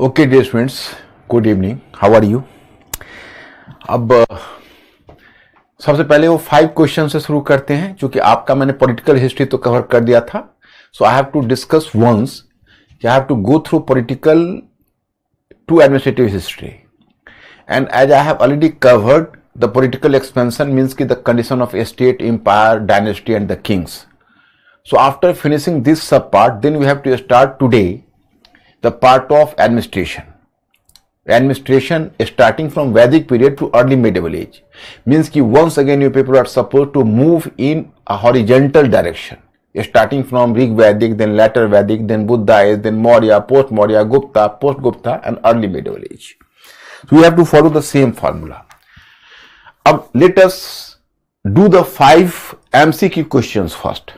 Okay dear students, good evening, how are you. अब सबसे पहले वो 5 क्वेश्चन से शुरू करते हैं, क्योंकि आपका मैंने पॉलिटिकल हिस्ट्री तो कवर कर दिया था। So I have to discuss once, I have to go through political to administrative history, and as I have already covered the political expansion means की the condition of state, empire, dynasty and the kings. So after finishing this sub part, then we have to start today the part of administration. Administration starting from Vedic period to early medieval age means कि once again you people are supposed to move in a horizontal direction, starting from Rig Vedic, then later Vedic, then Buddha age, then Maurya, post Maurya, Gupta, post Gupta, and early medieval age. So we have to follow the same formula. Now let us do the 5 MCQ questions first.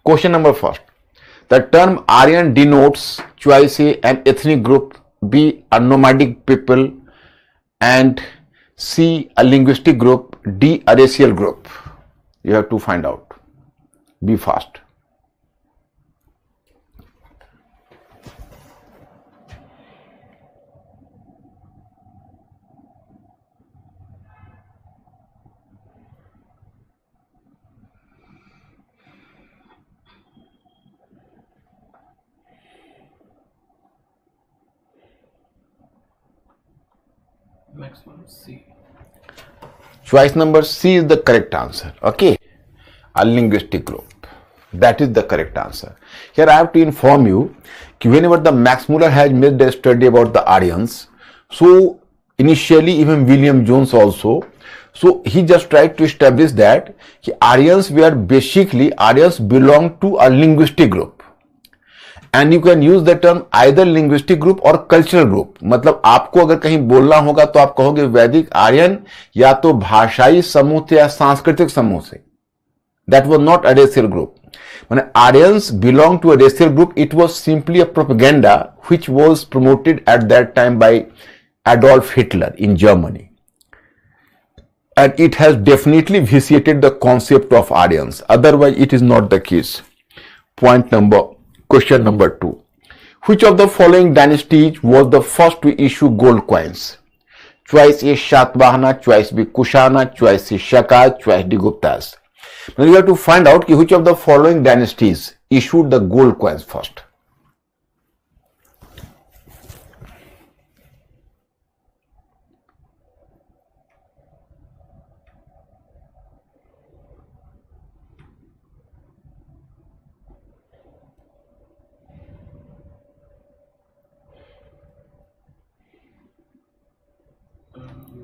Question number first. The term Aryan denotes choice A, an ethnic group, B, a nomadic people, and C, a linguistic group, D, a racial group. You have to find out. Be fast. Maximum C. Choice number C is the correct answer. Okay, a linguistic group. That is the correct answer. Here I have to inform you that whenever the Max Muller has made a study about the Aryans, so initially even William Jones also, so he just tried to establish that Aryans belong to a linguistic group. And you can use the term either linguistic group और cultural group. मतलब आपको अगर कहीं बोलना होगा तो आप कहोगे वैदिक आर्यन या तो भाषाई समूह थे या सांस्कृतिक समूह से. That was not a racial group. माने Aryans belong to a racial group. It was simply a propaganda which was promoted at that time by Adolf Hitler in Germany, and it has definitely vitiated the concept of Aryans. Otherwise it is not the case. Question number 2. Which of the following dynasties was the first to issue gold coins? Choice A, Shatvahana, choice B, Kushana, choice C, Shaka, choice D, Guptas. Now you have to find out which of the following dynasties issued the gold coins first.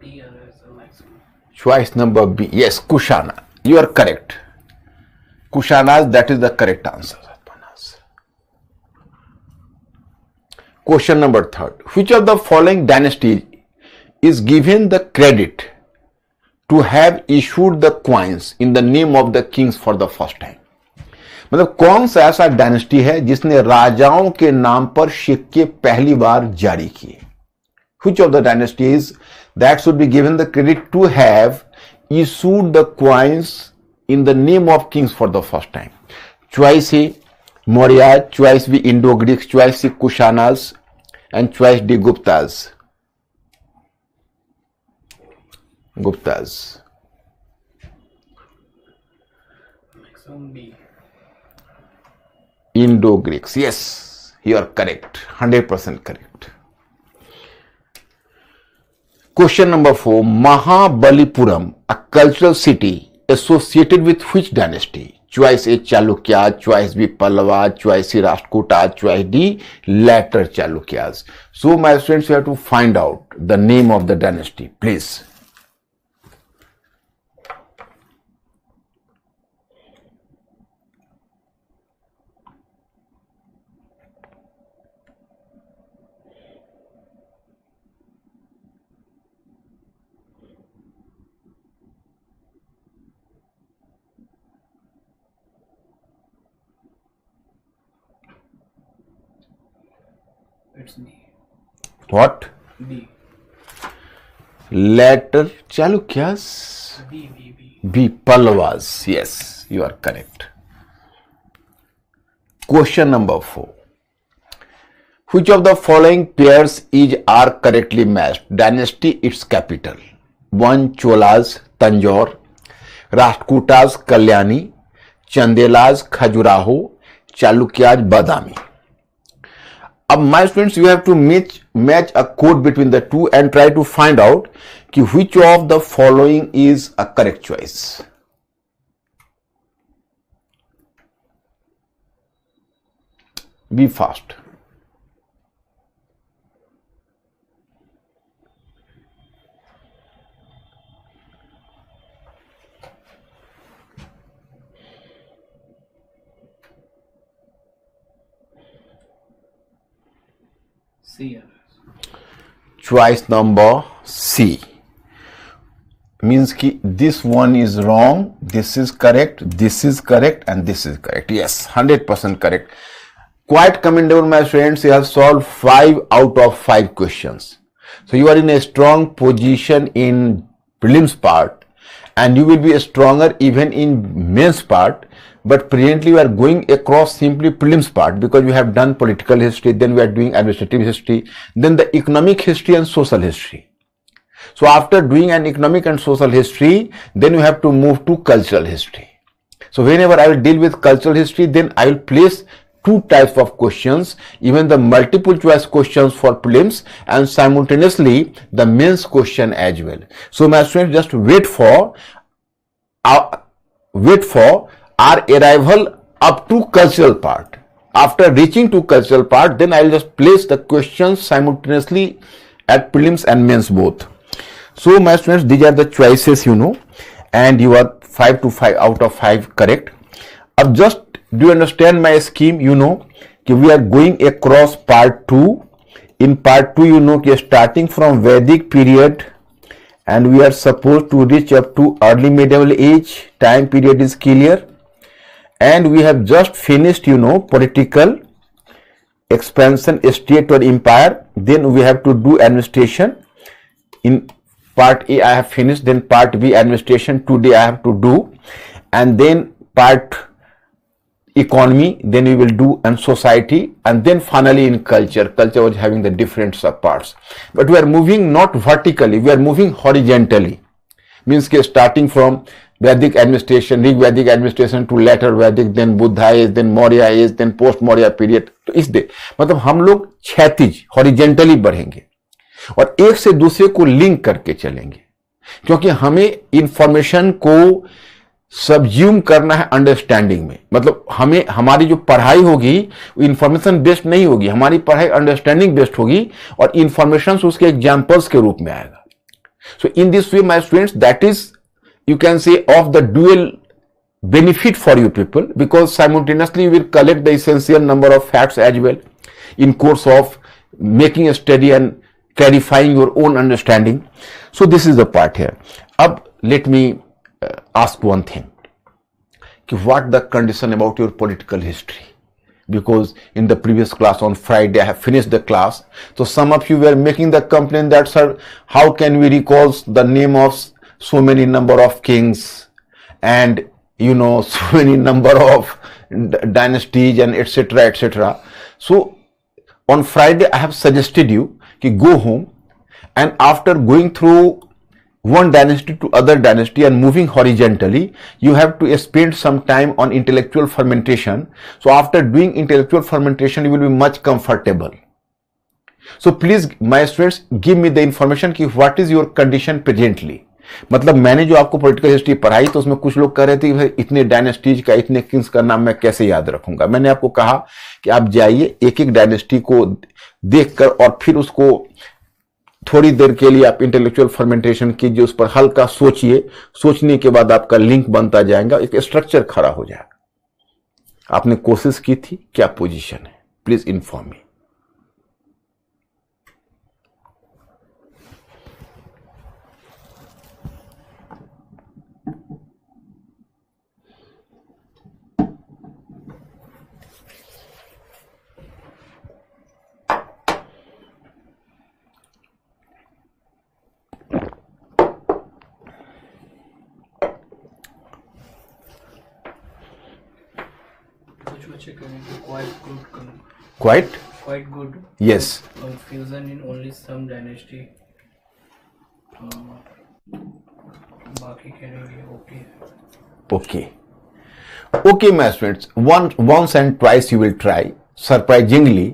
B is the maximum. Choice number B. Yes, Kushana. You are correct. Kushanas, that is the correct answer. Question number 3. Which of the following dynasties is given the credit to have issued the coins in the name of the kings for the first time? मतलब कौन सा ऐसा dynasty है जिसने राजाओं के नाम पर सिक्के पहली बार जारी किए? Which of the dynasties that should be given the credit to have issued the coins in the name of kings for the first time? Choice A, Maurya, choice B, Indo-Greeks, choice C, Kushanas, and choice D, Guptas. Guptas. Maximum B. Indo-Greeks. Yes, you are correct. 100% correct. Question number 4. Mahabalipuram, a cultural city associated with which dynasty? Choice A, Chalukya, choice B, Pallava, choice C, Rashtrakuta, choice D, later Chalukyas. So my students, you have to find out the name of the dynasty, please. It's B. What? B. Later Chalukyas. B. Pallavas. Yes, you are correct. Question number 4. Which of the following pairs are correctly matched? Dynasty, its capital. 1. Cholas, Tanjore. Rashtrakutas, Kalyani. Chandelas, Khajuraho. Chalukyas, Badami. अब my students, you have to match a code between the two and try to find out which of the following is a correct choice. Be fast. C. Choice number C. Means ki this one is wrong, this is correct, and this is correct. Yes, 100% correct. Quite commendable, my friends. You have solved 5 out of 5 questions. So you are in a strong position in prelims part, and you will be stronger even in mains part. But presently you are going across simply prelims part because we have done political history, then we are doing administrative history, then the economic history and social history. So after doing an economic and social history, then you have to move to cultural history. So whenever I will deal with cultural history, then I will place 2 types of questions, even the multiple choice questions for prelims and simultaneously the mains question as well. So my students, just wait for our arrival up to cultural part. After reaching to cultural part, then I will just place the questions simultaneously at prelims and mains both. So my students, these are the choices, and you are 5 to 5 out of 5 correct. अब just do you understand my scheme? We are going across part 2. In part 2, starting from Vedic period, and we are supposed to reach up to early medieval age. Time period is clear. And we have just finished, political expansion, state or empire. Then we have to do administration. In part A, I have finished. Then part B, administration. Today I have to do. And then part economy. Then we will do and society. And then finally in culture. Culture was having the different subparts. But we are moving not vertically. We are moving horizontally. Means starting from Vedic administration, Rig Vedic administration to later Vedic, then Buddha age, then Maurya age, then post Maurya period. तो इसलिए मतलब हम लोग क्षैतिज horizontally बढ़ेंगे और एक से दूसरे को लिंक करके चलेंगे, क्योंकि हमें इंफॉर्मेशन को सबज्यूम करना है अंडरस्टैंडिंग में. मतलब हमें हमारी जो पढ़ाई होगी वो इंफॉर्मेशन बेस्ड नहीं होगी, हमारी पढ़ाई अंडरस्टैंडिंग बेस्ड होगी और इंफॉर्मेशन उसके एग्जाम्पल्स के रूप में आएगा. So in this way, my students, that is, you can say, of the dual benefit for you people, because simultaneously you will collect the essential number of facts as well in course of making a study and clarifying your own understanding. So this is the part here. Ab let me ask one thing. What the condition about your political history? Because in the previous class on Friday I have finished the class, so some of you were making the complaint that, sir, how can we recall the name of so many number of kings and so many number of dynasties and etc. So on Friday I have suggested you to go home, and after going through one dynasty to other dynasty and moving horizontally, you have to spend some time on intellectual fermentation. So after doing intellectual fermentation, you will be much comfortable. So please, my students, give me the information कि what is your condition presently. मतलब मैंने जो आपको political history पढ़ाई तो उसमें कुछ लोग कह रहे थे कि इतने डायनेस्टीज का, इतने किंग्स का नाम मैं कैसे याद रखूंगा. मैंने आपको कहा कि आप जाइए एक एक डायनेस्टी को देखकर और फिर उसको थोड़ी देर के लिए आप इंटेलेक्चुअल फर्मेंटेशन कीजिए, उस पर हल्का सोचिए, सोचने के बाद आपका लिंक बनता जाएगा, एक स्ट्रक्चर खड़ा हो जाएगा. आपने कोशिश की थी, क्या पोजीशन है, प्लीज इन्फॉर्म मी. कुछ बच्चे करेंगे क्वाइट ग्रुप करूंगा. Quite quite good. Yes. Confusion in only some dynasty. बाकी कहने के लिए okay. Okay. Okay, my friends. Once and twice you will try. Surprisingly,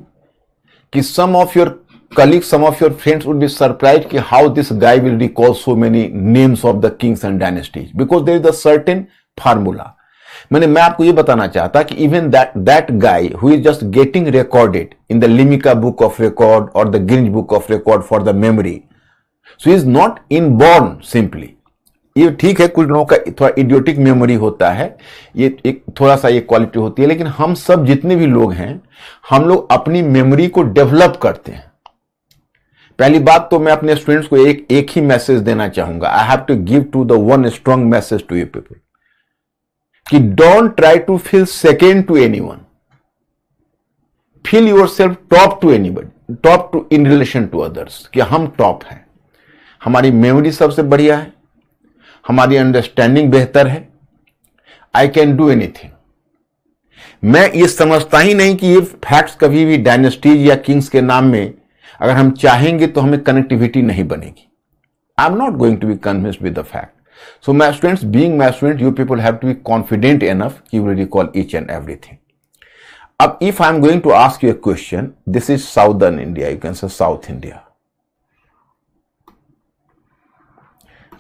कि some of your colleagues, some of your friends would be surprised कि how this guy will recall so many names of the kings and dynasties because there is a certain formula. मैं आपको ये बताना चाहता कि even that guy who is just getting recorded in the Limca book of record or the Greenwich book of record for the memory, so he is not inborn simply. ये ठीक है, कुछ लोगों का थोड़ा इडियोटिक मेमोरी होता है, ये एक थोड़ा सा ये क्वालिटी होती है, लेकिन हम सब जितने भी लोग हैं हम लोग अपनी मेमोरी को डेवलप करते हैं. पहली बात तो मैं अपने स्टूडेंट्स को एक ही मैसेज देना चाहूंगा. I have to give to the one strong message to you people कि don't try to feel second to anyone. Feel yourself top to anybody, top to in relation to others, कि हम top हैं, हमारी memory सबसे बढ़िया है, हमारी understanding बेहतर है, आई कैन डू एनीथिंग. मैं ये समझता ही नहीं कि ये फैक्ट्स कभी भी डायनेस्टीज या किंग्स के नाम में अगर हम चाहेंगे तो हमें कनेक्टिविटी नहीं बनेगी. I am not going to be convinced with the fact. So my students, being my student, you people have to be confident enough you will recall each and everything. अब if I am going to ask you a question, this is southern India, you can say South India.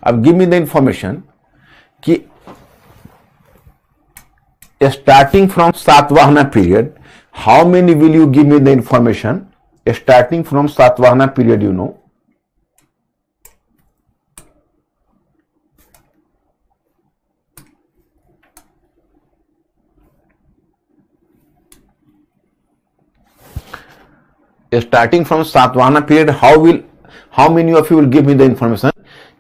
अब give me the information कि starting from Satavahana period, how many will you give me the information? Starting from Satavahana period, you know. Starting from Satavahana period, how many of you will give me the information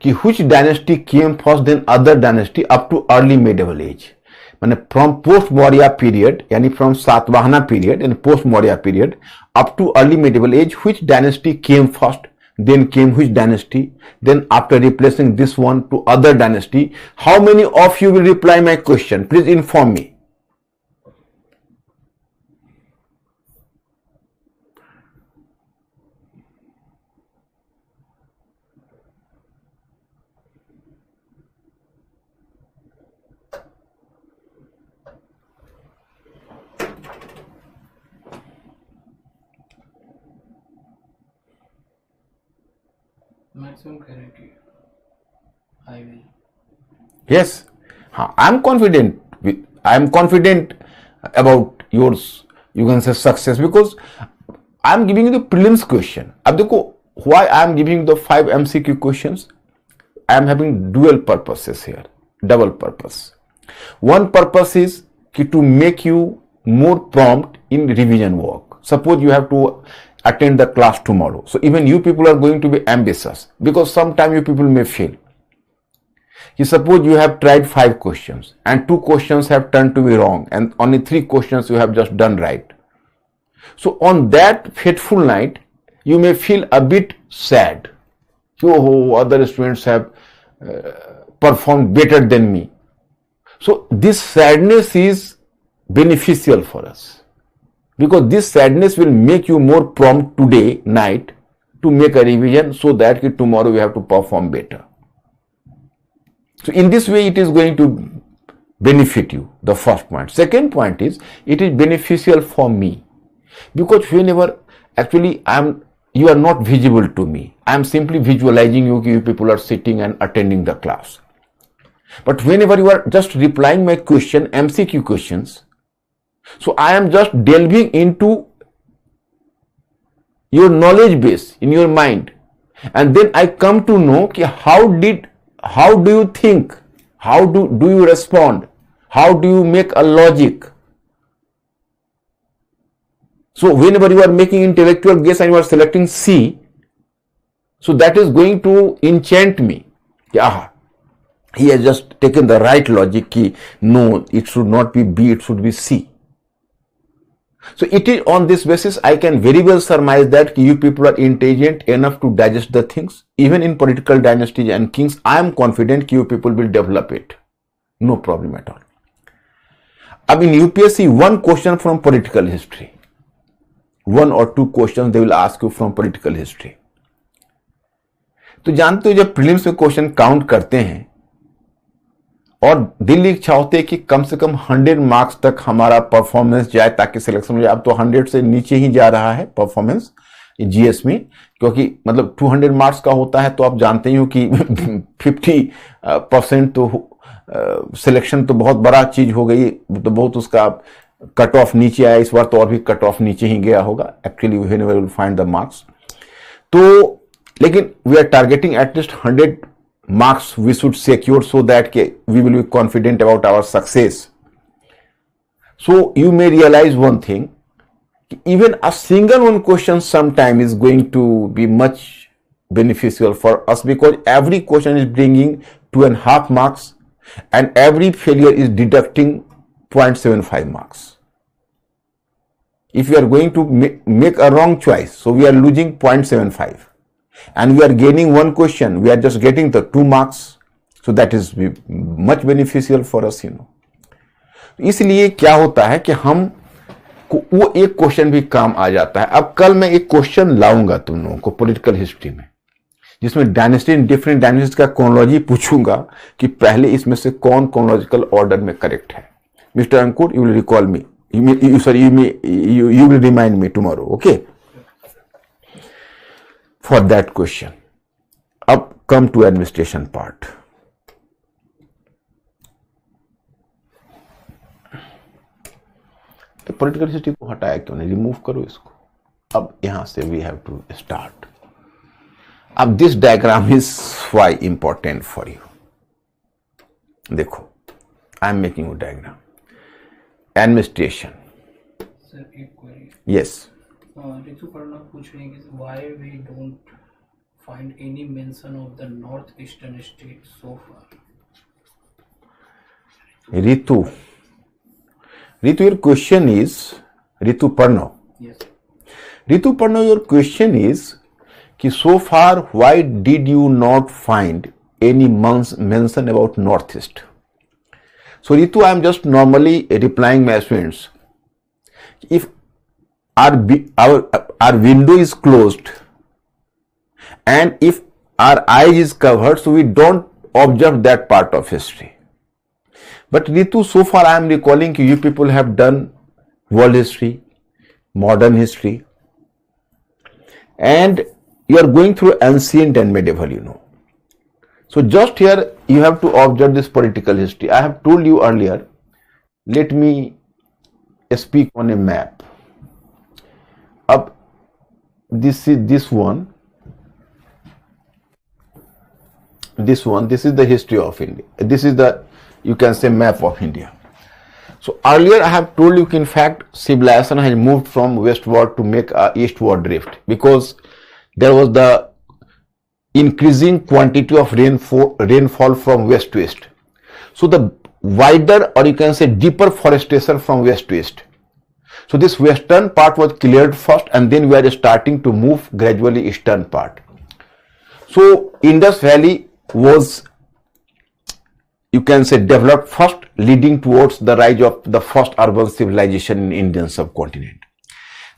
कि which dynasty came first, then other dynasty up to early medieval age. माने from post Maurya period, यानी from Satavahana period and post Maurya period up to early medieval age, which dynasty came first, then came which dynasty, then after replacing this one to other dynasty. How many of you will reply my question? Please inform me. Maximum करेंगे. I will. Yes, I am confident about yours, you can say, success, because I am giving you the prelims question. अब देखो, why I am giving you the 5 MCQ questions? I am having dual purposes here, double purpose. One purpose is to make you more prompt in revision work. Suppose you have to attend the class tomorrow, so even you people are going to be ambitious, because sometime you people may fail. You suppose you have tried 5 questions and 2 questions have turned to be wrong and only 3 questions you have just done right. So on that fateful night you may feel a bit sad. Oh, other students have performed better than me. So this sadness is beneficial for us, because this sadness will make you more prompt today night to make a revision, so that tomorrow you have to perform better. So in this way it is going to benefit you, the first point. Second point is, it is beneficial for me, because whenever actually you are not visible to me, I am simply visualizing you people are sitting and attending the class. But whenever you are just replying my question, MCQ questions, so I am just delving into your knowledge base in your mind, and then I come to know how do you think, how do you respond, how do you make a logic. So whenever you are making intellectual guess and you are selecting C, so that is going to enchant me. Aha, he has just taken the right logic. No, it should not be B, it should be C. So it is on this basis I can very well surmise that you people are intelligent enough to digest the things. Even in political dynasties and kings, I am confident you people will develop it. No problem at all. Ab in UPSC, one question from political history. 1 or 2 questions they will ask you from political history. तो जानते हो जब prelims में question count करते हैं और दिल की इच्छा होती है कि कम से कम 100 मार्क्स तक हमारा परफॉर्मेंस जाए ताकि सिलेक्शन हो जाए। अब तो 100 से नीचे ही जा रहा है परफॉर्मेंस जीएस में, क्योंकि मतलब 200 मार्क्स का होता है तो आप जानते ही हो कि 50% तो सिलेक्शन तो बहुत बड़ा चीज हो गई, तो बहुत उसका कट ऑफ नीचे आया। इस बार तो और भी कट ऑफ नीचे ही गया होगा actually whenever will find the marks. तो लेकिन we are targeting at least 100 marks we should secure so that we will be confident about our success. So you may realize one thing, even a single one question sometime is going to be much beneficial for us, because every question is bringing 2.5 marks and every failure is deducting 0.75 marks. If we are going to make a wrong choice, so we are losing 0.75. And we are gaining one question, we are just getting the 2 marks, so that is much beneficial for us, you know. इसलिए क्या होता है कि हम वो एक question भी काम आ जाता है। अब कल मैं एक क्वेश्चन लाऊंगा तुम लोगों को पॉलिटिकल हिस्ट्री में, जिसमें डायनेस्टी डिफरेंट डायनेस्टी का क्रोनोलॉजी पूछूंगा कि पहले इसमें से कौन क्रोनोलॉजिकल ऑर्डर में करेक्ट है। Mister Ankur, you will recall me, you will remind me tomorrow, okay, for that question. अब come to administration part. तो पॉलिटिकल हिस्ट्री को हटाया क्यों नहीं, रिमूव करो इसको। अब यहां से वी हैव टू स्टार्ट। अब this diagram is why important for you. देखो, I am making a diagram. Administration, sir एक क्वेरी। यस, ऋतु पढ़ना पूछ रही है कि why we don't find any mention of the northeastern states so far. Ritu, your question is, Ritu Parno. Yes. Ritu Parno, your question is कि so far why did you not find any mention about northeast? So Ritu, I am just normally replying my students. If our window is closed and if our eye is covered, so we don't observe that part of history. But Ritu, so far I am recalling you people have done world history, modern history, and you are going through ancient and medieval, you know. So just here you have to observe this political history. I have told you earlier, let me speak on a map. Up, this is this one, this is the history of India. This is the, you can say, map of India. So earlier I have told you, in fact, civilization has moved from westward to make a eastward drift, because there was the increasing quantity of rainfall from west to east. So the wider, or you can say deeper forestation from west to east. So this western part was cleared first, and then we are starting to move gradually eastern part. So Indus Valley was, you can say, developed first, leading towards the rise of the first urban civilization in Indian subcontinent.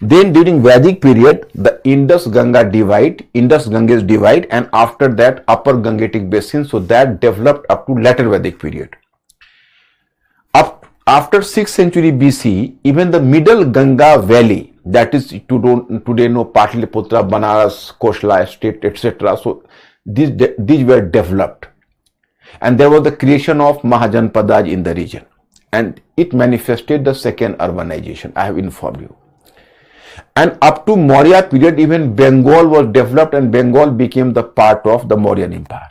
Then during Vedic period, the Indus-Ganges divide, and after that upper Gangetic basin, so that developed up to later Vedic period. After 6th century BC, even the middle Ganga valley, that is today no Pataliputra, Banaras, Kosla state, etc. So these were developed, and there was the creation of Mahajanpadas in the region, and it manifested the second urbanization. I have informed you. And up to Maurya period, even Bengal was developed, and Bengal became the part of the Mauryan Empire.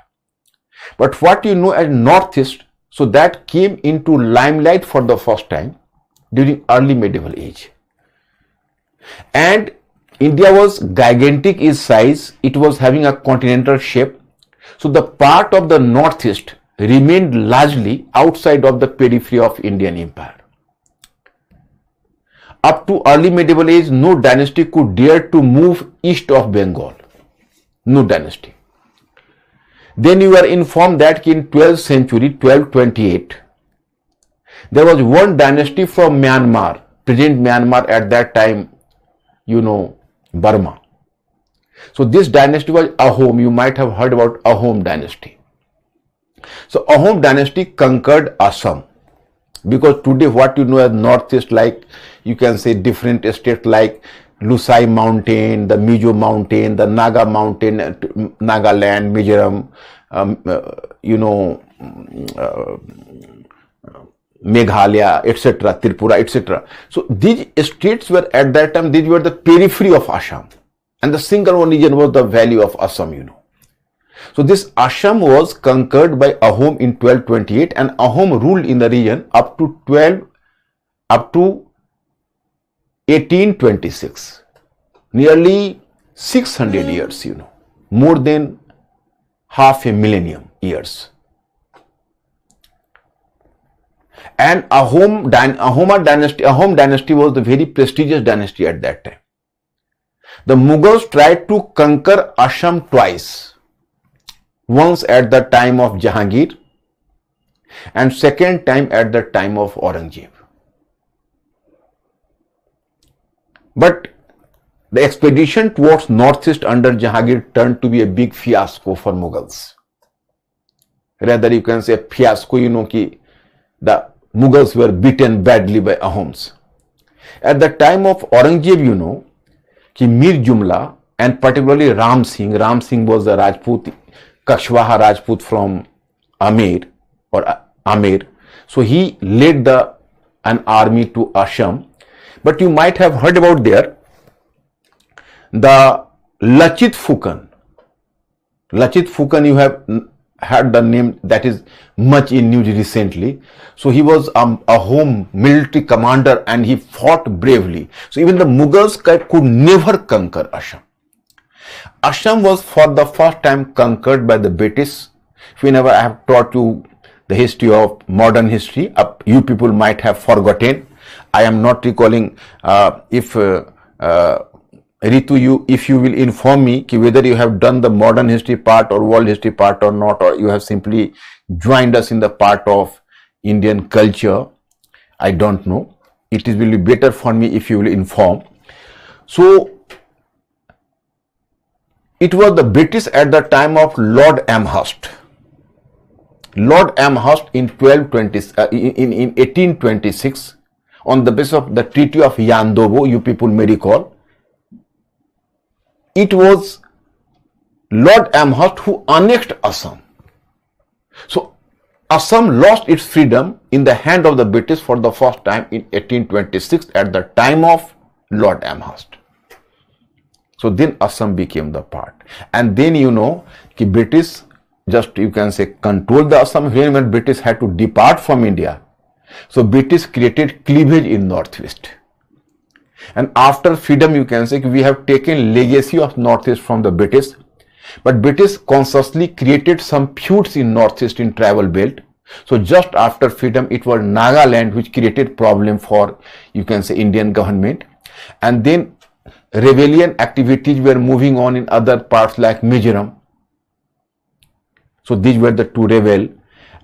But what you know as Northeast, so that came into limelight for the first time during early medieval age. And India was gigantic in size, it was having a continental shape. So the part of the Northeast remained largely outside of the periphery of Indian Empire. Up to early medieval age, no dynasty could dare to move east of Bengal. No dynasty. Then you are informed that in 12th century, 1228, there was one dynasty from Myanmar, present Myanmar at that time, Burma. So this dynasty was Ahom. You might have heard about Ahom dynasty. So Ahom dynasty conquered Assam, because today what you know as Northeast, like you can say different states like Lusai Mountain, the Mizo Mountain, the Naga Mountain, Nagaland, Mizoram, Meghalaya, etc., Tripura, etc. So these states were at that time, these were the periphery of Assam, and the single one region was the valley of Assam, So this Assam was conquered by Ahom in 1228, and Ahom ruled in the region up to 1826, nearly 600 years, more than half a millennium years. And Ahom dynasty was the very prestigious dynasty at that time. The Mughals tried to conquer Assam twice. Once at the time of Jahangir and second time at the time of Aurangzeb. But the expedition towards northeast under Jahangir turned to be a big fiasco for Mughals. Rather, you can say a fiasco, the Mughals were beaten badly by Ahoms. At the time of Aurangzeb, Mir Jumla and particularly Ram Singh was the Rajput, Kashwaha Rajput from Amer. So he led an army to Assam. But you might have heard about there the Lachit Fukan. Lachit Fukan, you have heard the name, that is much in news recently. So he was a home military commander and he fought bravely. So even the Mughals could never conquer Assam. Assam was for the first time conquered by the British. Whenever I have taught you the history of modern history, you people might have forgotten. I am not recalling. If Ritu, if you will inform me whether you have done the modern history part or world history part or not, or you have simply joined us in the part of Indian culture, I don't know. It will be better for me if you will inform. So it was the British at the time of Lord Amherst. Lord Amherst in 1826, on the basis of the Treaty of Yandobo, you people may recall, it was Lord Amherst who annexed Assam. So Assam lost its freedom in the hand of the British for the first time in 1826 at the time of Lord Amherst. So then Assam became the part. And then British, just you can say, controlled the Assam when British had to depart from India. So British created cleavage in Northwest. And after freedom, you can say we have taken legacy of Northeast from the British, but British consciously created some feuds in Northeast in travel belt. So just after freedom, it was Nagaland which created problem for, you can say, Indian government. And then rebellion activities were moving on in other parts like Mizoram. So these were the two rebel.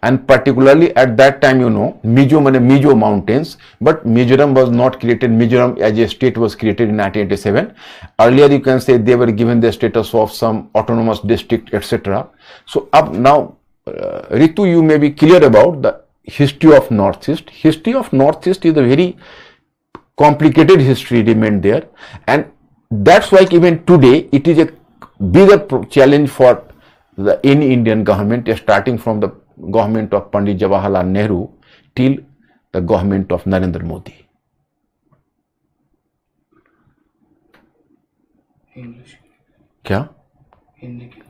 And particularly at that time, Mizo mountains, but Mizoram was not created. Mizoram as a state was created in 1987. Earlier, you can say they were given the status of some autonomous district, etc. So up now, Ritu, you may be clear about the history of Northeast. History of Northeast is a very complicated history remained there, and that's why even today it is a bigger challenge for any Indian government, starting from the government of Pandit Jawaharlal Nehru till the government of Narendra Modi. English. क्या हिंदी की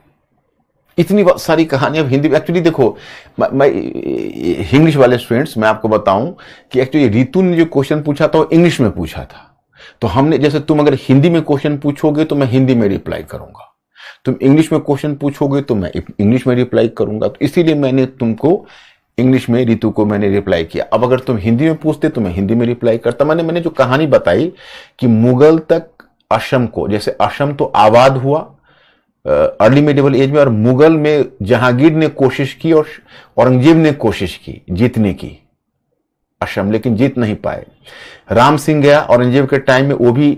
इतनी सारी कहानियां हिंदी में actually देखो मैं English वाले students मैं आपको बताऊं कि एक्चुअली रितु ने जो क्वेश्चन पूछा था वो इंग्लिश में पूछा था, तो हमने जैसे तुम अगर हिंदी में क्वेश्चन पूछोगे तो मैं हिंदी में रिप्लाई करूंगा, तुम इंग्लिश में क्वेश्चन पूछोगे तो मैं इंग्लिश में रिप्लाई करूंगा, तो इसीलिए मैंने तुमको इंग्लिश में रितु को मैंने रिप्लाई किया। अब अगर तुम हिंदी में पूछते तो मैं हिंदी में रिप्लाई करता। मैंने जो कहानी बताई कि मुगल तक असम को, जैसे असम तो आबाद हुआ अर्ली मेडिवल एज में, और मुगल में जहांगीर ने कोशिश की और औरंगजेब ने कोशिश की जीतने की असम, लेकिन जीत नहीं पाए। राम सिंह गया औरंगजेब के टाइम में, वो भी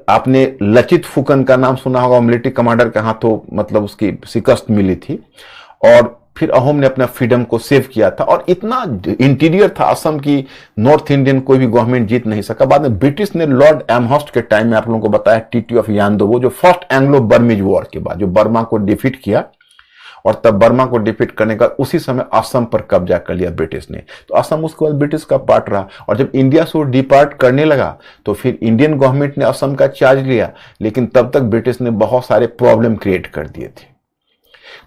आपने लचित फुकन का नाम सुना होगा, मिलिट्री कमांडर के हाथों मतलब उसकी शिकस्त मिली थी, और फिर अहोम ने अपना फ्रीडम को सेव किया था। और इतना इंटीरियर था असम की, नॉर्थ इंडियन कोई भी गवर्नमेंट जीत नहीं सका। बाद में ब्रिटिश ने लॉर्ड एमहर्स्ट के टाइम में आप लोगों को बताया, ट्रीटी ऑफ यानदोबो, जो फर्स्ट एंग्लो बर्मीज वॉर के बाद जो बर्मा को डिफीट किया, और तब बर्मा को डिफीट करने का उसी समय असम पर कब्जा कर लिया ब्रिटिश ने। तो असम उसके बाद ब्रिटिश का पार्ट रहा, और जब इंडिया से वो डिपार्ट करने लगा तो फिर इंडियन गवर्नमेंट ने असम का चार्ज लिया, लेकिन तब तक ब्रिटिश ने बहुत सारे प्रॉब्लम क्रिएट कर दिए थे।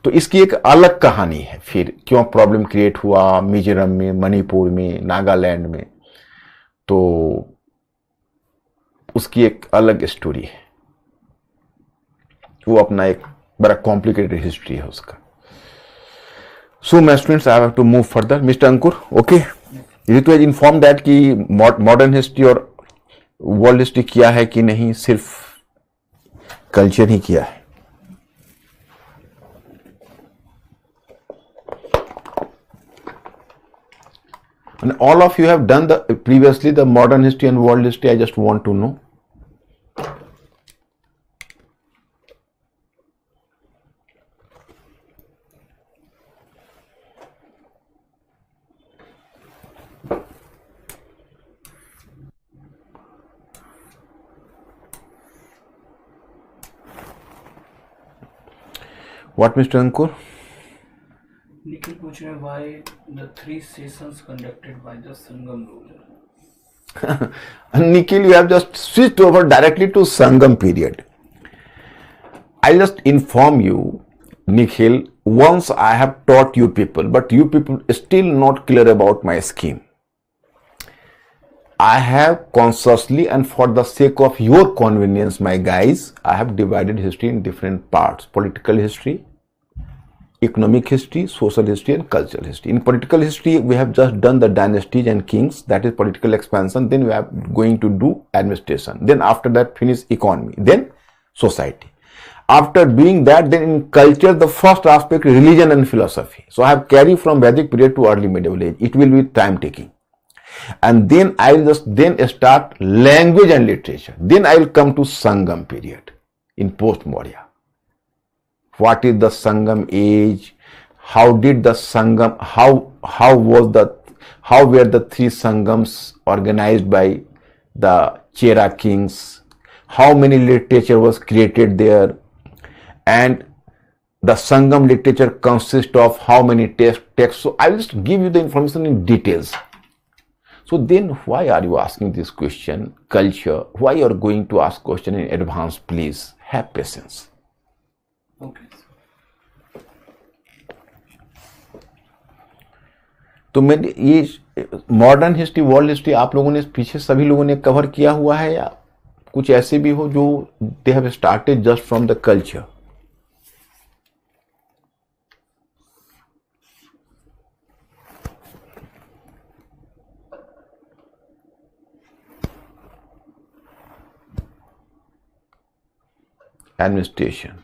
तो इसकी एक अलग कहानी है, फिर क्यों प्रॉब्लम क्रिएट हुआ मिजोरम में, मणिपुर में, नागालैंड में, तो उसकी एक अलग स्टोरी है, वो अपना एक बड़ा कॉम्प्लिकेटेड हिस्ट्री है उसका। So my students, I have to move further. Mister Ankur, okay, Ritu has inform that कि मॉडर्न हिस्ट्री और वर्ल्ड हिस्ट्री किया है कि नहीं, सिर्फ कल्चर ही किया है। And all of you have done previously the modern history and world history. I just want to know. What, Mr. Ankur? Nikhil पूछ रहे हैं why the 3 sessions conducted by the Sangam ruler. Nikhil, you have just switched over directly to Sangam period. I just inform you, Nikhil, once I have taught you people, but you people still not clear about my scheme. I have consciously and for the sake of your convenience, my guys, I have divided history in different parts: political history, economic history, social history, and cultural history. In political history, we have just done the dynasties and kings, that is political expansion. Then we are going to do administration. Then after that, finish economy. Then society. After doing that, then in culture, the first aspect, religion and philosophy. So I have carried from Vedic period to early medieval age. It will be time taking. And then I will just then start language and literature. Then I will come to Sangam period in post-Maurya. What is the Sangam age? How did the Sangam, how were the 3 Sangams organized by the Chera kings? How many literature was created there? And the Sangam literature consists of how many texts? So I will just give you the information in details. So then why are you asking this question? Culture, why you are going to ask question in advance? Please have patience. Okay. तो मैंने ये modern history, world history आप लोगों ने पीछे सभी लोगों ने कवर किया हुआ है, या कुछ ऐसे भी हो जो they have started just from the culture? Administration,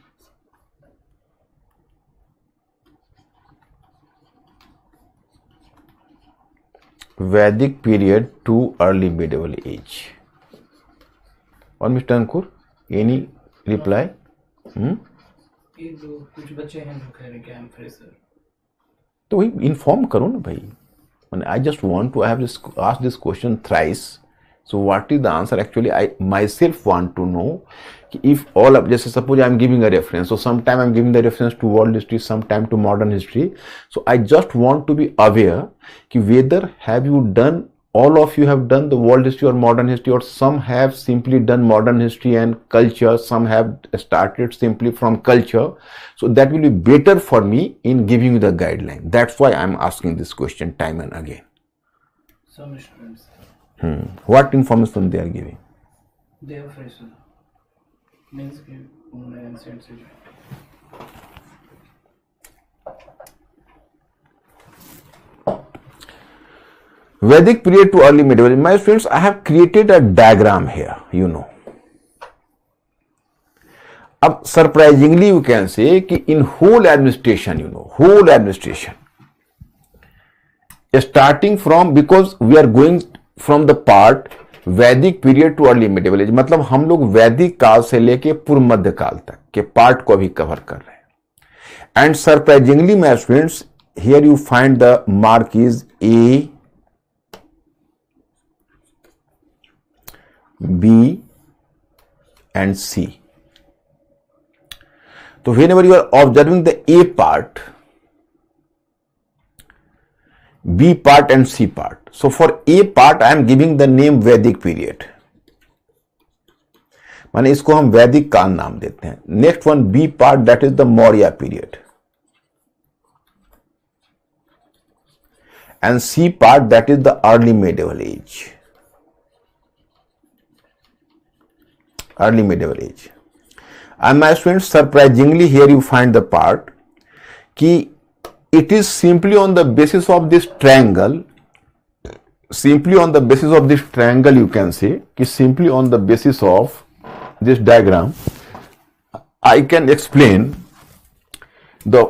Vedic period to early medieval age. और मिस्टर अंकुर, any reply? ये जो कुछ बच्चे हैं जो कह रहे हैं कि आई एम फ्रेशर, तो वही इन्फॉर्म करो ना भाई. I just want to have this ask this question thrice. So what is the answer? Actually, I myself want to know if all of, just suppose I am giving a reference. So sometime I am giving the reference to world history, sometime to modern history. So I just want to be aware कि whether have you done, all of you have done the world history or modern history, or some have simply done modern history and culture, some have started simply from culture. So that will be better for me in giving you the guideline. That's why I am asking this question time and again. some students What information they are giving? they are fresher means कि उन्होंने ancient से join. Vedic period to early medieval. My friends, I have created a diagram here, you know. अब surprisingly you can say कि in whole administration, you know, whole administration, starting from, because we are going from the part Vedic period to early medieval age, मतलब हम लोग वैदिक काल से लेके पूर्व मध्य काल तक के पार्ट को अभी कवर कर रहे हैं. And surprisingly my students, here you find the mark is A, B and C. So whenever you are observing the A part, B part and C part. So for A part I am giving the name Vedic period. माने इसको हम वैदिक काल नाम देते हैं. Next one B part, that is the Maurya period. And C part, that is the early medieval age. Early medieval age. And my students, surprisingly here you find the part कि it is simply on the basis of this triangle, simply on the basis of this triangle you can say कि simply on the basis of this diagram I can explain the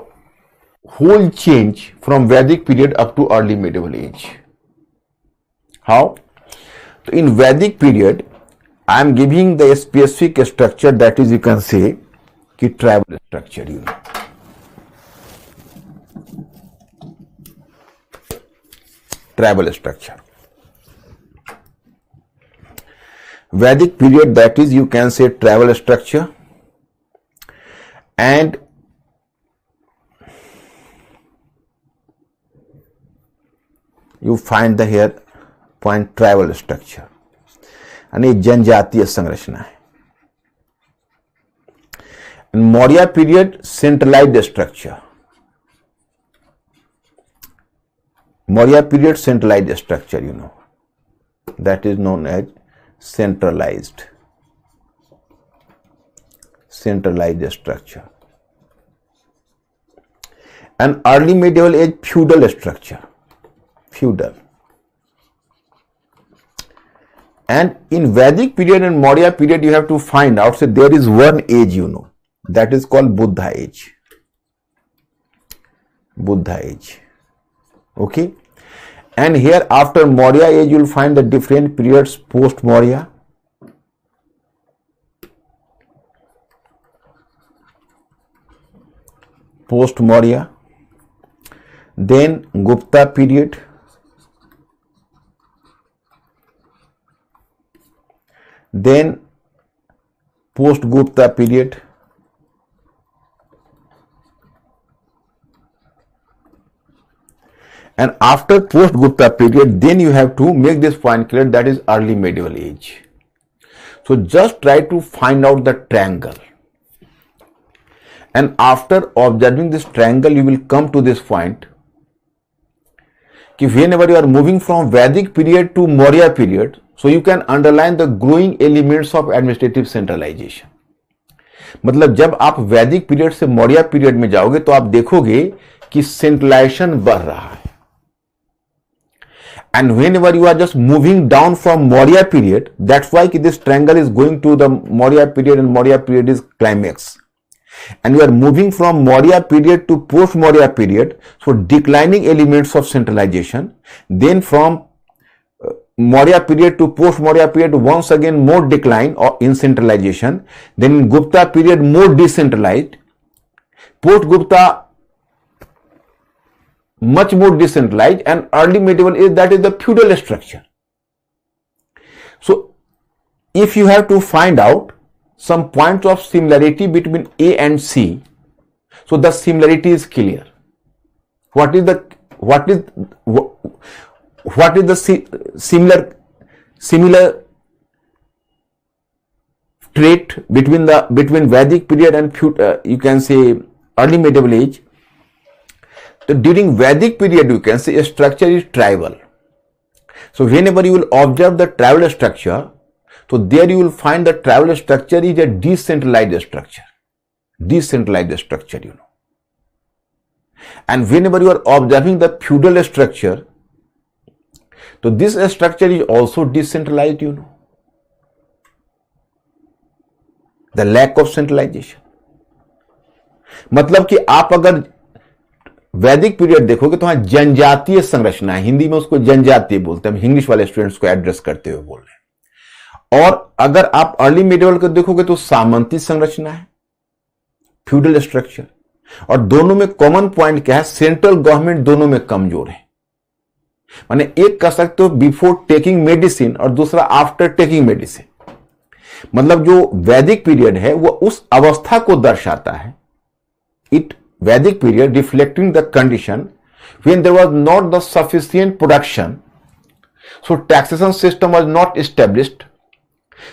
whole change from Vedic period up to early medieval age. How? So in Vedic period I am giving the specific structure, that is you can say कि tribal structure, you know. Tribal structure. Vedic period, that is you can say tribal structure, and you find the here point tribal structure. यानी जनजातीय संरचना है. Maurya period centralised structure. Maurya period centralised structure, you know, that is known as centralized structure. And early medieval age feudal structure, feudal. And in Vedic period and Maurya period you have to find out, so there is one age, you know, that is called Buddha age. Buddha age. Okay. And here after Maurya age you will find the different periods post Maurya. Post Maurya. Then Gupta period. Then post Gupta period. And after post Gupta period, then you have to make this point clear, that is early medieval age. So just try to find out the triangle. And after observing this triangle, you will come to this point. Whenever you are moving from Vedic period to Maurya period, so you can underline the growing elements of administrative centralization. मतलब जब आप वैदिक period से Maurya period में जाओगे तो आप देखोगे कि सेंट्रलाइजेशन बढ़ रहा है. And whenever you are just moving down from Maurya period, that's why this triangle is going to the Maurya period, and Maurya period is climax. And you are moving from Maurya period to post Maurya period, so declining elements of centralization. Then from Maurya period to post Maurya period, once again more decline or in centralization. Then in Gupta period more decentralized. Post Gupta much more decentralized, and early medieval age, that is the feudal structure. So if you have to find out some points of similarity between A and C, so the similarity is clear. What is the similar trait between Vedic period and you can say early medieval age? So during Vedic period, you can say a structure is tribal. So whenever you will observe the tribal structure, so there you will find the tribal structure is a decentralized structure. Decentralized structure, you know. And whenever you are observing the feudal structure, so this structure is also decentralized, you know. The lack of centralization. मतलब कि आप अगर वैदिक period देखोगे तो वहां जनजातीय संरचना है, हिंदी में उसको जनजातीय बोलते हैं, हम इंग्लिश वाले स्टूडेंट्स को एड्रेस करते हुए बोल रहे हैं। और अगर आप अर्ली मिडिवल को देखोगे तो सामंती संरचना है, फ्यूडल स्ट्रक्चर, और दोनों में कॉमन पॉइंट क्या है, सेंट्रल गवर्नमेंट दोनों में कमजोर है। माने एक कह सकते हो बिफोर टेकिंग मेडिसिन और दूसरा आफ्टर टेकिंग मेडिसिन। मतलब जो वैदिक पीरियड है वो उस अवस्था को दर्शाता है, इट वैदिक period reflecting the condition when there was not the sufficient production, so taxation system was not established,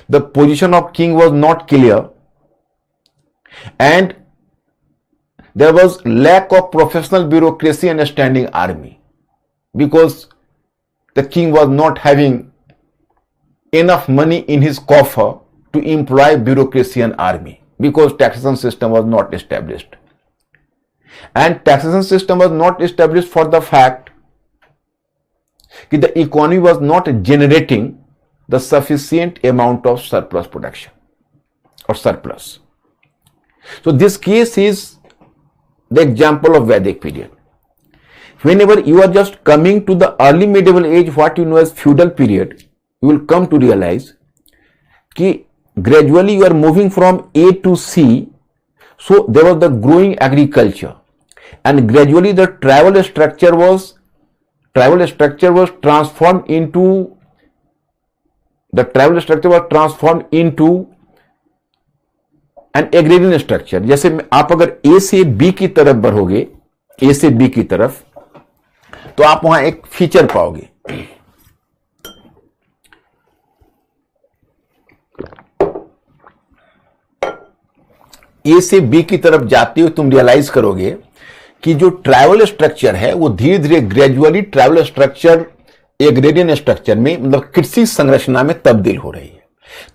the position of king was not clear, and there was lack of professional bureaucracy and a standing army, because the king was not having enough money in his coffer to employ bureaucracy and army, because taxation system was not established. And taxation system was not established for the fact that the economy was not generating the sufficient amount of surplus production or surplus. So this case is the example of Vedic period. Whenever you are just coming to the early medieval age, what you know as feudal period, you will come to realize that gradually you are moving from A to C. So there was the growing agriculture, and gradually the tribal structure was transformed into an agrarian structure. जैसे आप अगर A से B की तरफ बढ़ोगे, A से B की तरफ, तो आप वहां एक फीचर पाओगे। ए से बी की तरफ जाते हुए तुम रियलाइज करोगे कि जो ट्राइबल स्ट्रक्चर है वो धीरे धीरे gradually tribal structure agrarian structure में, मतलब कृषि संरचना में तब्दील हो रही है।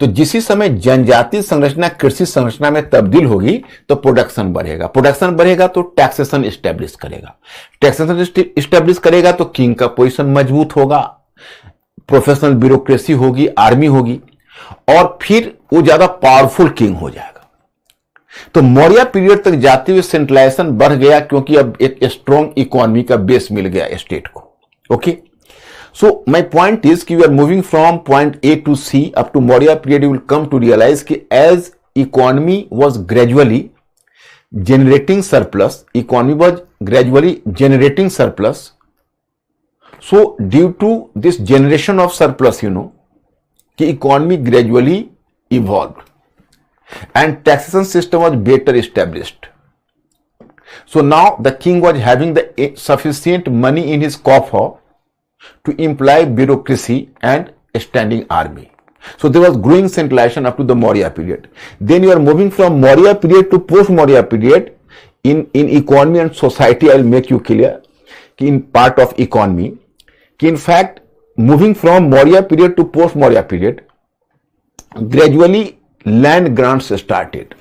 तो जिसी समय जनजातीय संरचना कृषि संरचना में तब्दील होगी तो प्रोडक्शन बढ़ेगा तो टैक्सेशन स्टैब्लिश करेगा तो किंग का पोजीशन मजबूत होगा, प्रोफेशनल ब्यूरोक्रेसी होगी, आर्मी होगी, और फिर वो ज्यादा पावरफुल किंग हो जाएगा। तो मौर्य पीरियड तक जाते हुए सेंट्रलाइजेशन बढ़ गया, क्योंकि अब एक स्ट्रॉन्ग इकोनॉमी का बेस मिल गया स्टेट को। Okay, so my point is कि we are moving from point a to c up to Maurya period. You will come to realise कि as economy was gradually generating surplus, economy was gradually generating surplus. So due to this generation of surplus, the economy gradually evolved and taxation system was better established. So now the king was having the sufficient money in his coffer to employ bureaucracy and a standing army. So there was growing centralization up to the Maurya period. Then you are moving from Maurya period to post-Maurya period in economy and society. I will make you clear in part of economy. In fact, moving from Maurya period to post-Maurya period, gradually land grants started.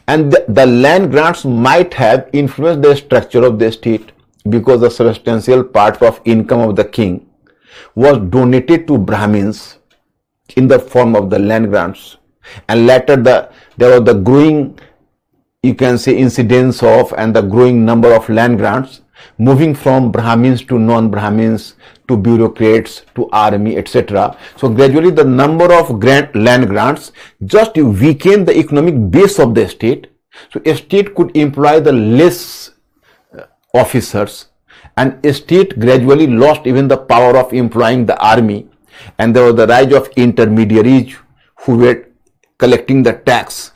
And the land grants might have influenced the structure of the state, because the substantial part of income of the king was donated to Brahmins in the form of the land grants, and later there was the growing, you can say, incidence of and the growing number of land grants, moving from Brahmins to non-Brahmins to bureaucrats to army, etc. So gradually the number of land grants just weakened the economic base of the state. So a state could employ the less officers, and a state gradually lost even the power of employing the army. And there was the rise of intermediaries who were collecting the tax,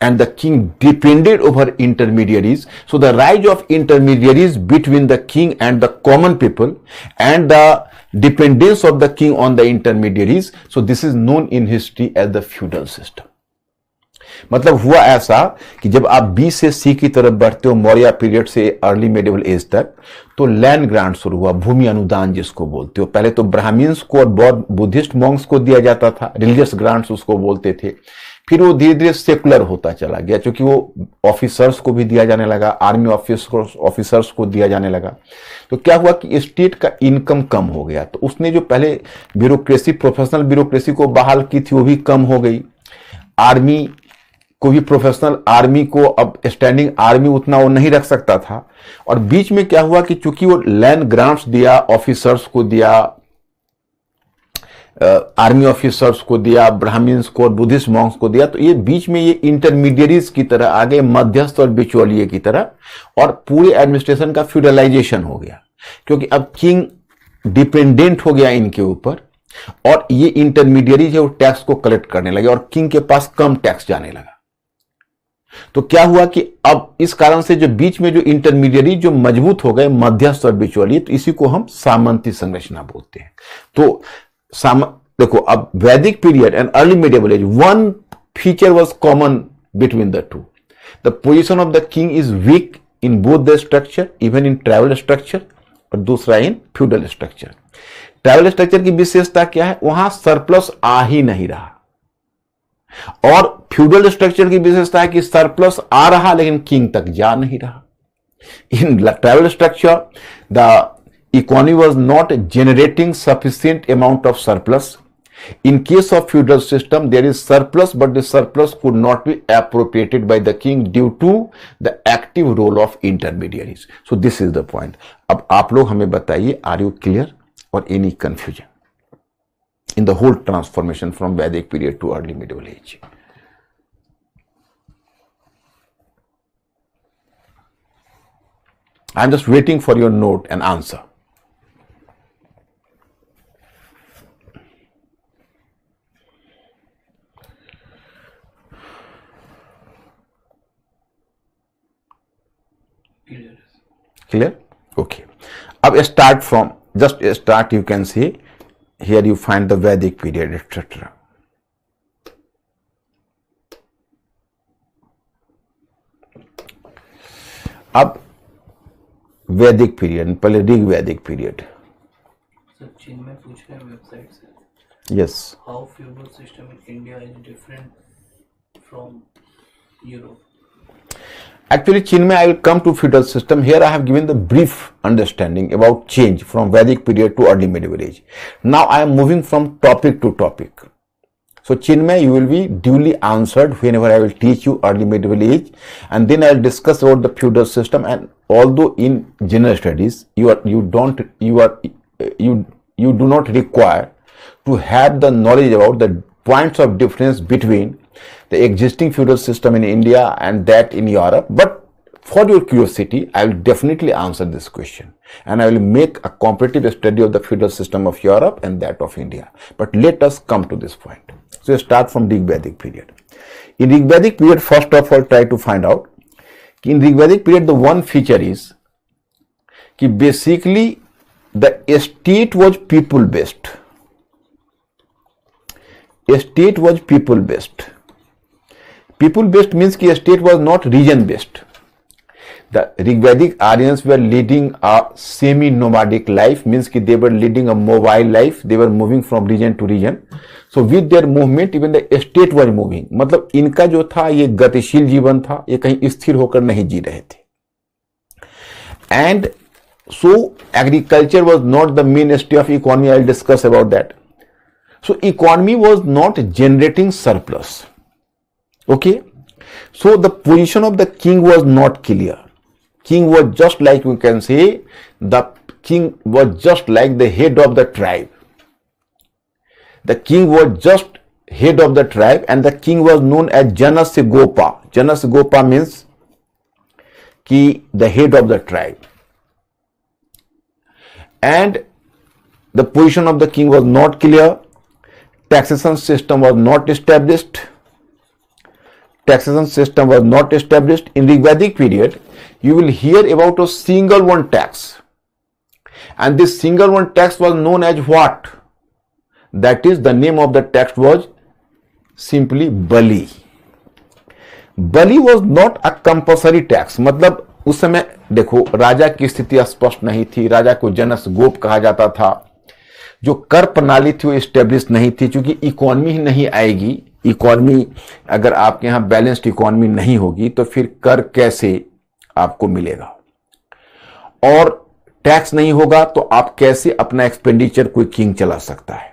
and the king depended over intermediaries. So the rise of intermediaries between the king and the common people, and the dependence of the king on the intermediaries. So this is known in history as the feudal system. मतलब हुआ ऐसा कि जब आप B से सी की तरफ बढ़ते हो मौर्य पीरियड से अर्ली मेडिवल एज तक, तो लैंड ग्रांट शुरू हुआ, भूमि अनुदान जिसको बोलते हो। पहले तो ब्राह्मण्स को और बौद्ध बुद्धिस्ट मॉन्क्स को दिया जाता था, रिलीजियस ग्रांट्स उसको बोलते थे। फिर वो धीरे धीरे सेकुलर होता चला गया, क्योंकि वो ऑफिसर्स को भी दिया जाने लगा, आर्मी ऑफिसर्स को दिया जाने लगा। तो क्या हुआ कि स्टेट का इनकम कम हो गया, तो उसने जो पहले ब्यूरोक्रेसी, प्रोफेशनल ब्यूरोक्रेसी को बहाल की थी, वो भी कम हो गई। आर्मी कोई भी प्रोफेशनल आर्मी को अब स्टैंडिंग आर्मी उतना वो नहीं रख सकता था। और बीच में क्या हुआ कि चूंकि वो लैंड ग्रांट्स दिया, ऑफिसर्स को दिया, आर्मी ऑफिसर्स को दिया, ब्राह्मण्स को और बुद्धिस्ट मॉन्क्स को दिया, तो ये बीच में ये इंटरमीडिएरीज की तरह आ गए, मध्यस्थ और बिचौलिए की तरह, और पूरे एडमिनिस्ट्रेशन का फ्यूडलाइजेशन हो गया, क्योंकि अब किंग डिपेंडेंट हो गया इनके ऊपर, और ये इंटरमीडिएरीज है वो टैक्स को कलेक्ट करने लगे और किंग के पास कम टैक्स जाने लगा। तो क्या हुआ कि अब इस कारण से जो बीच में जो इंटरमीडिएरी जो मजबूत हो गए, मध्यस्थ और बिचौलिए, तो इसी को हम सामंती संरचना बोलते हैं। तो देखो, अब Vedic period and early medieval age, one feature was common between the two, the position of the king is weak in both the structure, even in tribal structure, और दूसरा in feudal structure. Tribal structure की विशेषता क्या है, वहां surplus आ ही नहीं रहा, और फ्यूडल स्ट्रक्चर की विशेषता है कि सरप्लस आ रहा लेकिन किंग तक जा नहीं रहा। इन tribal structure the economy was not generating sufficient amount of surplus. In case of feudal system, there is surplus, but the surplus could not be appropriated by the king due to the active role of intermediaries. So this is the point. अब आप लोग हमें बताइए, are you clear or any confusion in the whole transformation from Vedic period to early medieval age? I'm just waiting for your note and answer. Clear? Okay. Ab start from, just start, you can see here you find the Vedic period, etc. अब Vedic period, पहले ऋग वैदिक period. Sir चीन में पूछ रहे हैं website से, yes, how feudal system in India is different from Europe. Actually, Chinmay, I will come to feudal system. Here I have given the brief understanding about change from Vedic period to early medieval age. Now I am moving from topic to topic. So Chinmay, you will be duly answered whenever I will teach you early medieval age, and then I will discuss about the feudal system. And although in general studies you do not require to have the knowledge about the points of difference between the existing feudal system in India and that in Europe, but for your curiosity, I will definitely answer this question, and I will make a comparative study of the feudal system of Europe and that of India. But let us come to this point. So start from Rig Vedic period. In Rig Vedic period, first of all, try to find out in Rig Vedic period, the one feature is that basically the state was people based. State was people based. People based means कि state was not region based. The Rigvedic Aryans were leading a semi-nomadic life, means कि they were leading a mobile life. They were moving from region to region. So with their movement, even the state was moving. मतलब इनका जो था ये गतिशील जीवन था, ये कहीं स्थिर होकर नहीं जी रहे थे. And so agriculture was not the mainstay of economy. I will discuss about that. So economy was not generating surplus. Okay, so the position of the king was not clear. King was just like, we can say, the king was just like the head of the tribe. The king was just head of the tribe, and the king was known as Janasya Gopa. Janasya Gopa means ki the head of the tribe. And the position of the king was not clear. Taxation system was not established. Taxation system was not established. In the Vedic period, you will hear about a single one tax, and this single one tax was known as what? That is, the name of the tax was simply Bali. Bali was not a compulsory tax. मतलब उस समय देखो, राजा की स्थिति स्पष्ट नहीं थी, राजा को जनस गोप कहा जाता था, जो कर प्रणाली थी वो स्टेब्लिश नहीं थी, क्योंकि इकोनॉमी ही नहीं आएगी। इकोनॉमी, अगर आपके यहाँ बैलेंस्ड इकोनॉमी नहीं होगी तो फिर कर कैसे आपको मिलेगा, और टैक्स नहीं होगा तो आप कैसे अपना एक्सपेंडिचर कोई किंग चला सकता है।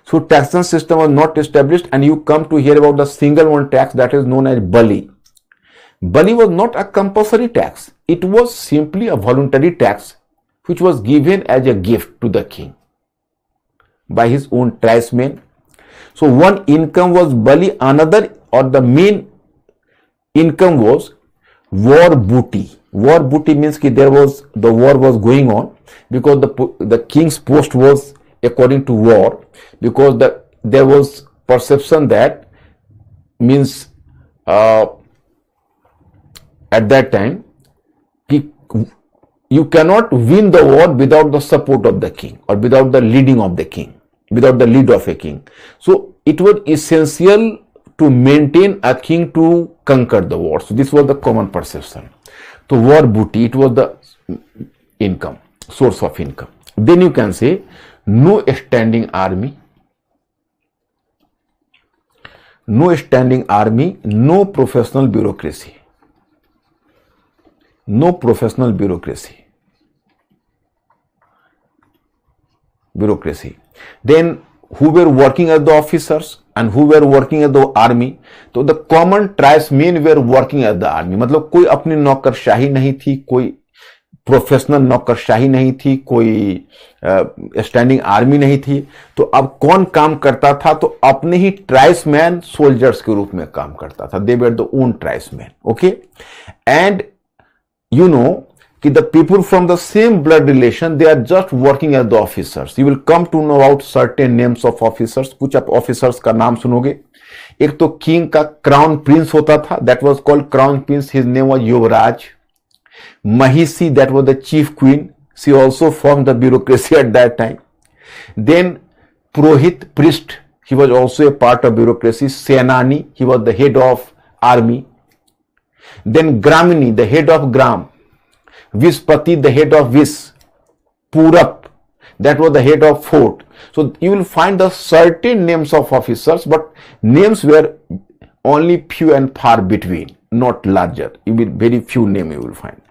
So taxation system was not established, and you come to hear about the single one tax that is known as Bali. Bali was not a compulsory tax. It was simply a voluntary tax which was given as a gift to the king by his own tribesmen. So one income was Bali, another or the main income was war booty. War booty means that the war was going on because the king's post was according to war, because there was perception that means at that time you cannot win the war without the support of the king or without the leading of the king, without the lead of a king. So it was essential to maintain a king to conquer the war. So this was the common perception. So war booty, it was the income, source of income. Then you can say no standing army, no standing army, no professional bureaucracy. No professional bureaucracy. Then who were working as the officers and who were working as the army? तो the common tribesmen were working as the army. मतलब कोई अपनी नौकरशाही नहीं थी, कोई professional नौकरशाही नहीं थी, कोई स्टैंडिंग आर्मी नहीं थी. तो अब कौन काम करता था? तो अपने ही ट्राइब्समैन सोल्जर्स के रूप में काम करता था. They were the own tribesman. Okay. And you know कि the people from the same blood relation, they are just working as the officers. You will come to know about certain names of officers. कुछ आप officers का नाम सुनोगे. एक तो king का crown prince होता था, that was called crown prince. His name was Yuvraj. Mahisi, that was the chief queen. She also formed the bureaucracy at that time. Then Purohit, priest, he was also a part of bureaucracy. Senani, he was the head of army. Then Gramini, the head of Gram. Vispati, the head of Vis. Purap, that was the head of fort. So you will find the certain names of officers, but names were only few and far between, not larger. You will very few names you will find.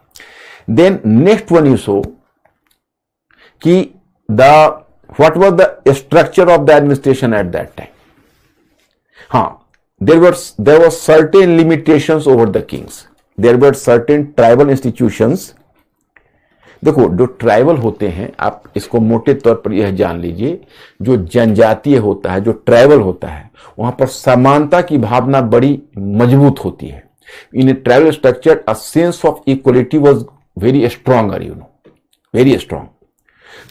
Then next one you saw कि what was the structure of the administration at that time. हाँ, there were certain limitations over the kings. There were certain tribal institutions. देखो, जो tribal होते हैं, आप इसको मोटे तौर पर यह जान लीजिए, जो जनजातीय होता है, जो ट्राइबल होता है, वहां पर समानता की भावना बड़ी मजबूत होती है. इन tribal structure a sense of equality was very stronger, very strong.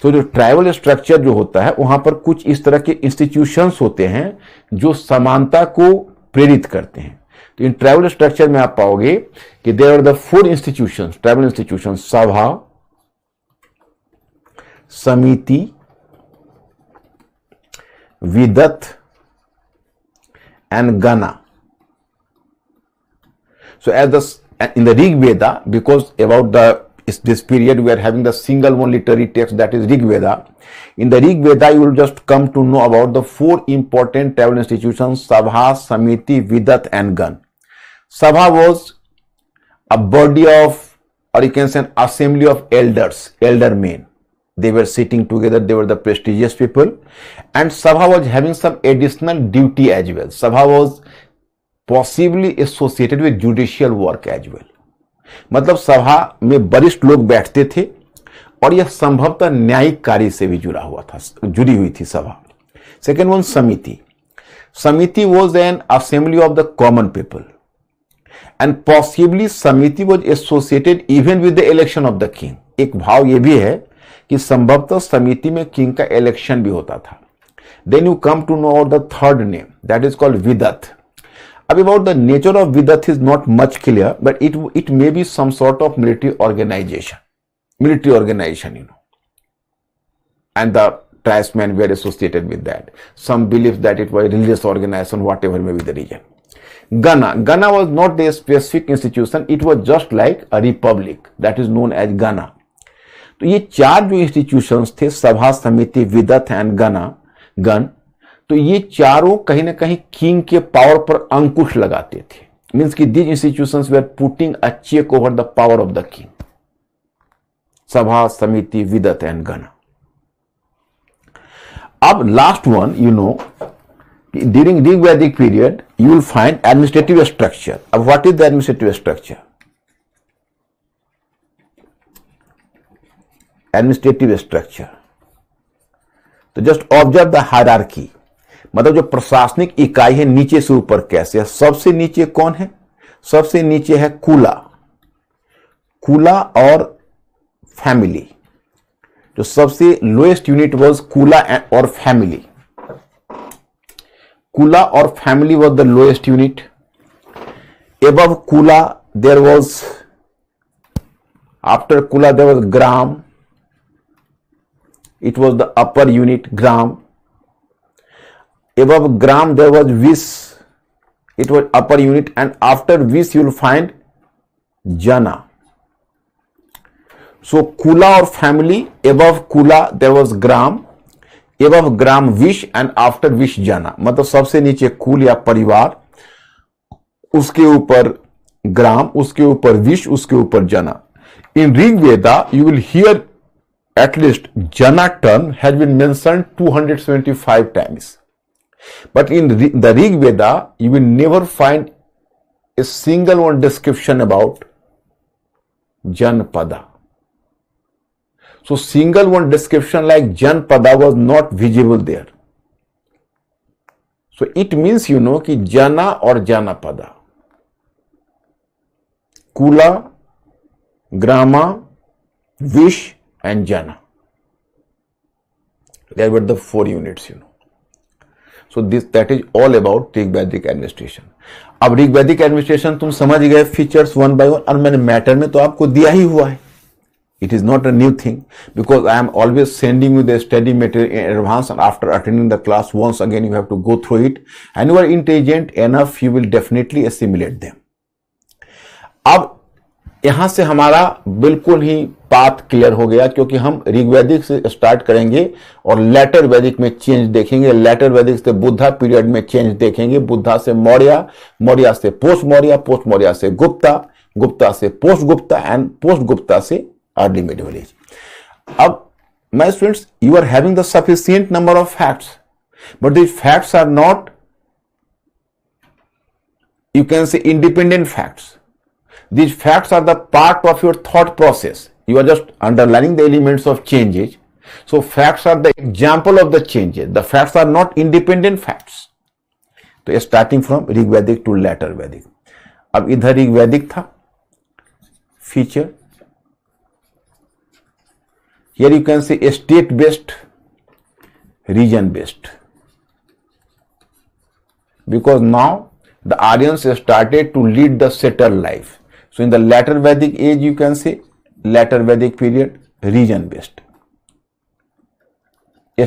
तो जो ट्राइबल स्ट्रक्चर जो होता है, वहां पर कुछ इस तरह के इंस्टीट्यूशंस होते हैं जो समानता को प्रेरित करते हैं. तो इन ट्राइबल स्ट्रक्चर में आप पाओगे कि there are the 4 institutions, tribal institutions: Sabha, Samiti, विदत and Gana. So in the Rig Veda, because about this period we are having the single one literary text, that is Rig Veda. In the Rig Veda you will just come to know about the 4 important tribal institutions: Sabha, Samiti, Vidat and Gan. Sabha was a body of, or you can say an assembly of elders, elder men. They were sitting together, they were the prestigious people, and Sabha was having some additional duty as well. Sabha was possibly associated with judicial work as well. मतलब सभा में वरिष्ठ लोग बैठते थे और यह संभवतः न्यायिक कार्य से भी जुड़ी हुई थी सभा. सेकेंड वन, समिति. समिति was an assembly of the common people, and possibly समिति was associated even with the election of the king. एक भाव ये भी है कि संभवतः समिति में किंग का इलेक्शन भी होता था. Then you come to know about the third name, that is called Vidat. About the nature of Vidat is not much clear, but it may be some sort of military organization, and the tribesmen were associated with that. Some believe that it was a religious organization, whatever may be the reason. Gana was not a specific institution, it was just like a republic, that is known as Gana. तो ये 4 जो institutions थे, सभा, Samiti, Vidatha and गण, तो ये चारों कहीं ना कहीं किंग के पावर पर अंकुश लगाते थे. मींस कि these institutions were putting a check over the power of the king. Sabha, Samiti, Vidatha and Gana. अब last one, you know, during Rig Vedic period you will find administrative structure. What is the administrative structure? Administrative structure. तो just observe the hierarchy, मतलब जो प्रशासनिक इकाई है नीचे से ऊपर कैसे है। सबसे नीचे कौन है? सबसे नीचे है कुला, कुला और फैमिली। जो सबसे लोएस्ट यूनिट वाज कुला और family. Kula or family was the lowest unit. Above Kula there was, after Kula there was Gram. It was the upper unit, Gram. Above Gram there was Vish. It was upper unit, and after Vish you will find Jana. So Kula or family, above Kula there was Gram. एवं ग्राम wish and after wish जाना, मतलब सबसे नीचे कुल या परिवार, उसके ऊपर ग्राम, उसके ऊपर विश, उसके ऊपर जना। In Rig Veda you will hear at least jana term has been mentioned 275 times, but in the Rig Veda you will never find a single one description about Janpada. So single one description like Janpada was not visible there. So it means, you know, कि Jana और Janapada, Kula, Grama, Vish and Jana, they were the 4 units, you know. So that is all about Rig Vedic administration. अब ऋग वैदिक administration तुम समझ गए features one by one, और मैंने matter में तो आपको दिया ही हुआ है। It is not a new thing, because I am always sending you the study material in advance, and after attending the class once again you have to go through it, and you are intelligent enough, you will definitely assimilate them. अब यहां से हमारा बिल्कुल ही path clear हो गया, क्योंकि हम ऋग वैदिक से स्टार्ट करेंगे और लेटर वैदिक में चेंज देखेंगे, लेटर वैदिक से बुद्धा पीरियड में चेंज देखेंगे, बुद्धा से मौर्य, मौर्य से पोस्ट मौर्य, पोस्ट मौर्य से गुप्ता, गुप्ता से post Gupta and post Gupta से early medieval age. अब my students, you are having the sufficient number of facts, but these facts are not, you can say, independent facts. These facts are the part of your thought process. You are just underlining the elements of changes. So facts are the example of the changes. The facts are not independent facts. तो starting from Rig वैदिक to later वैदिक। अब इधर ऋग वैदिक था feature, here you can say state based, region based, because now the Aryans started to lead the settled life. So in the later Vedic age you can say later Vedic period, region based.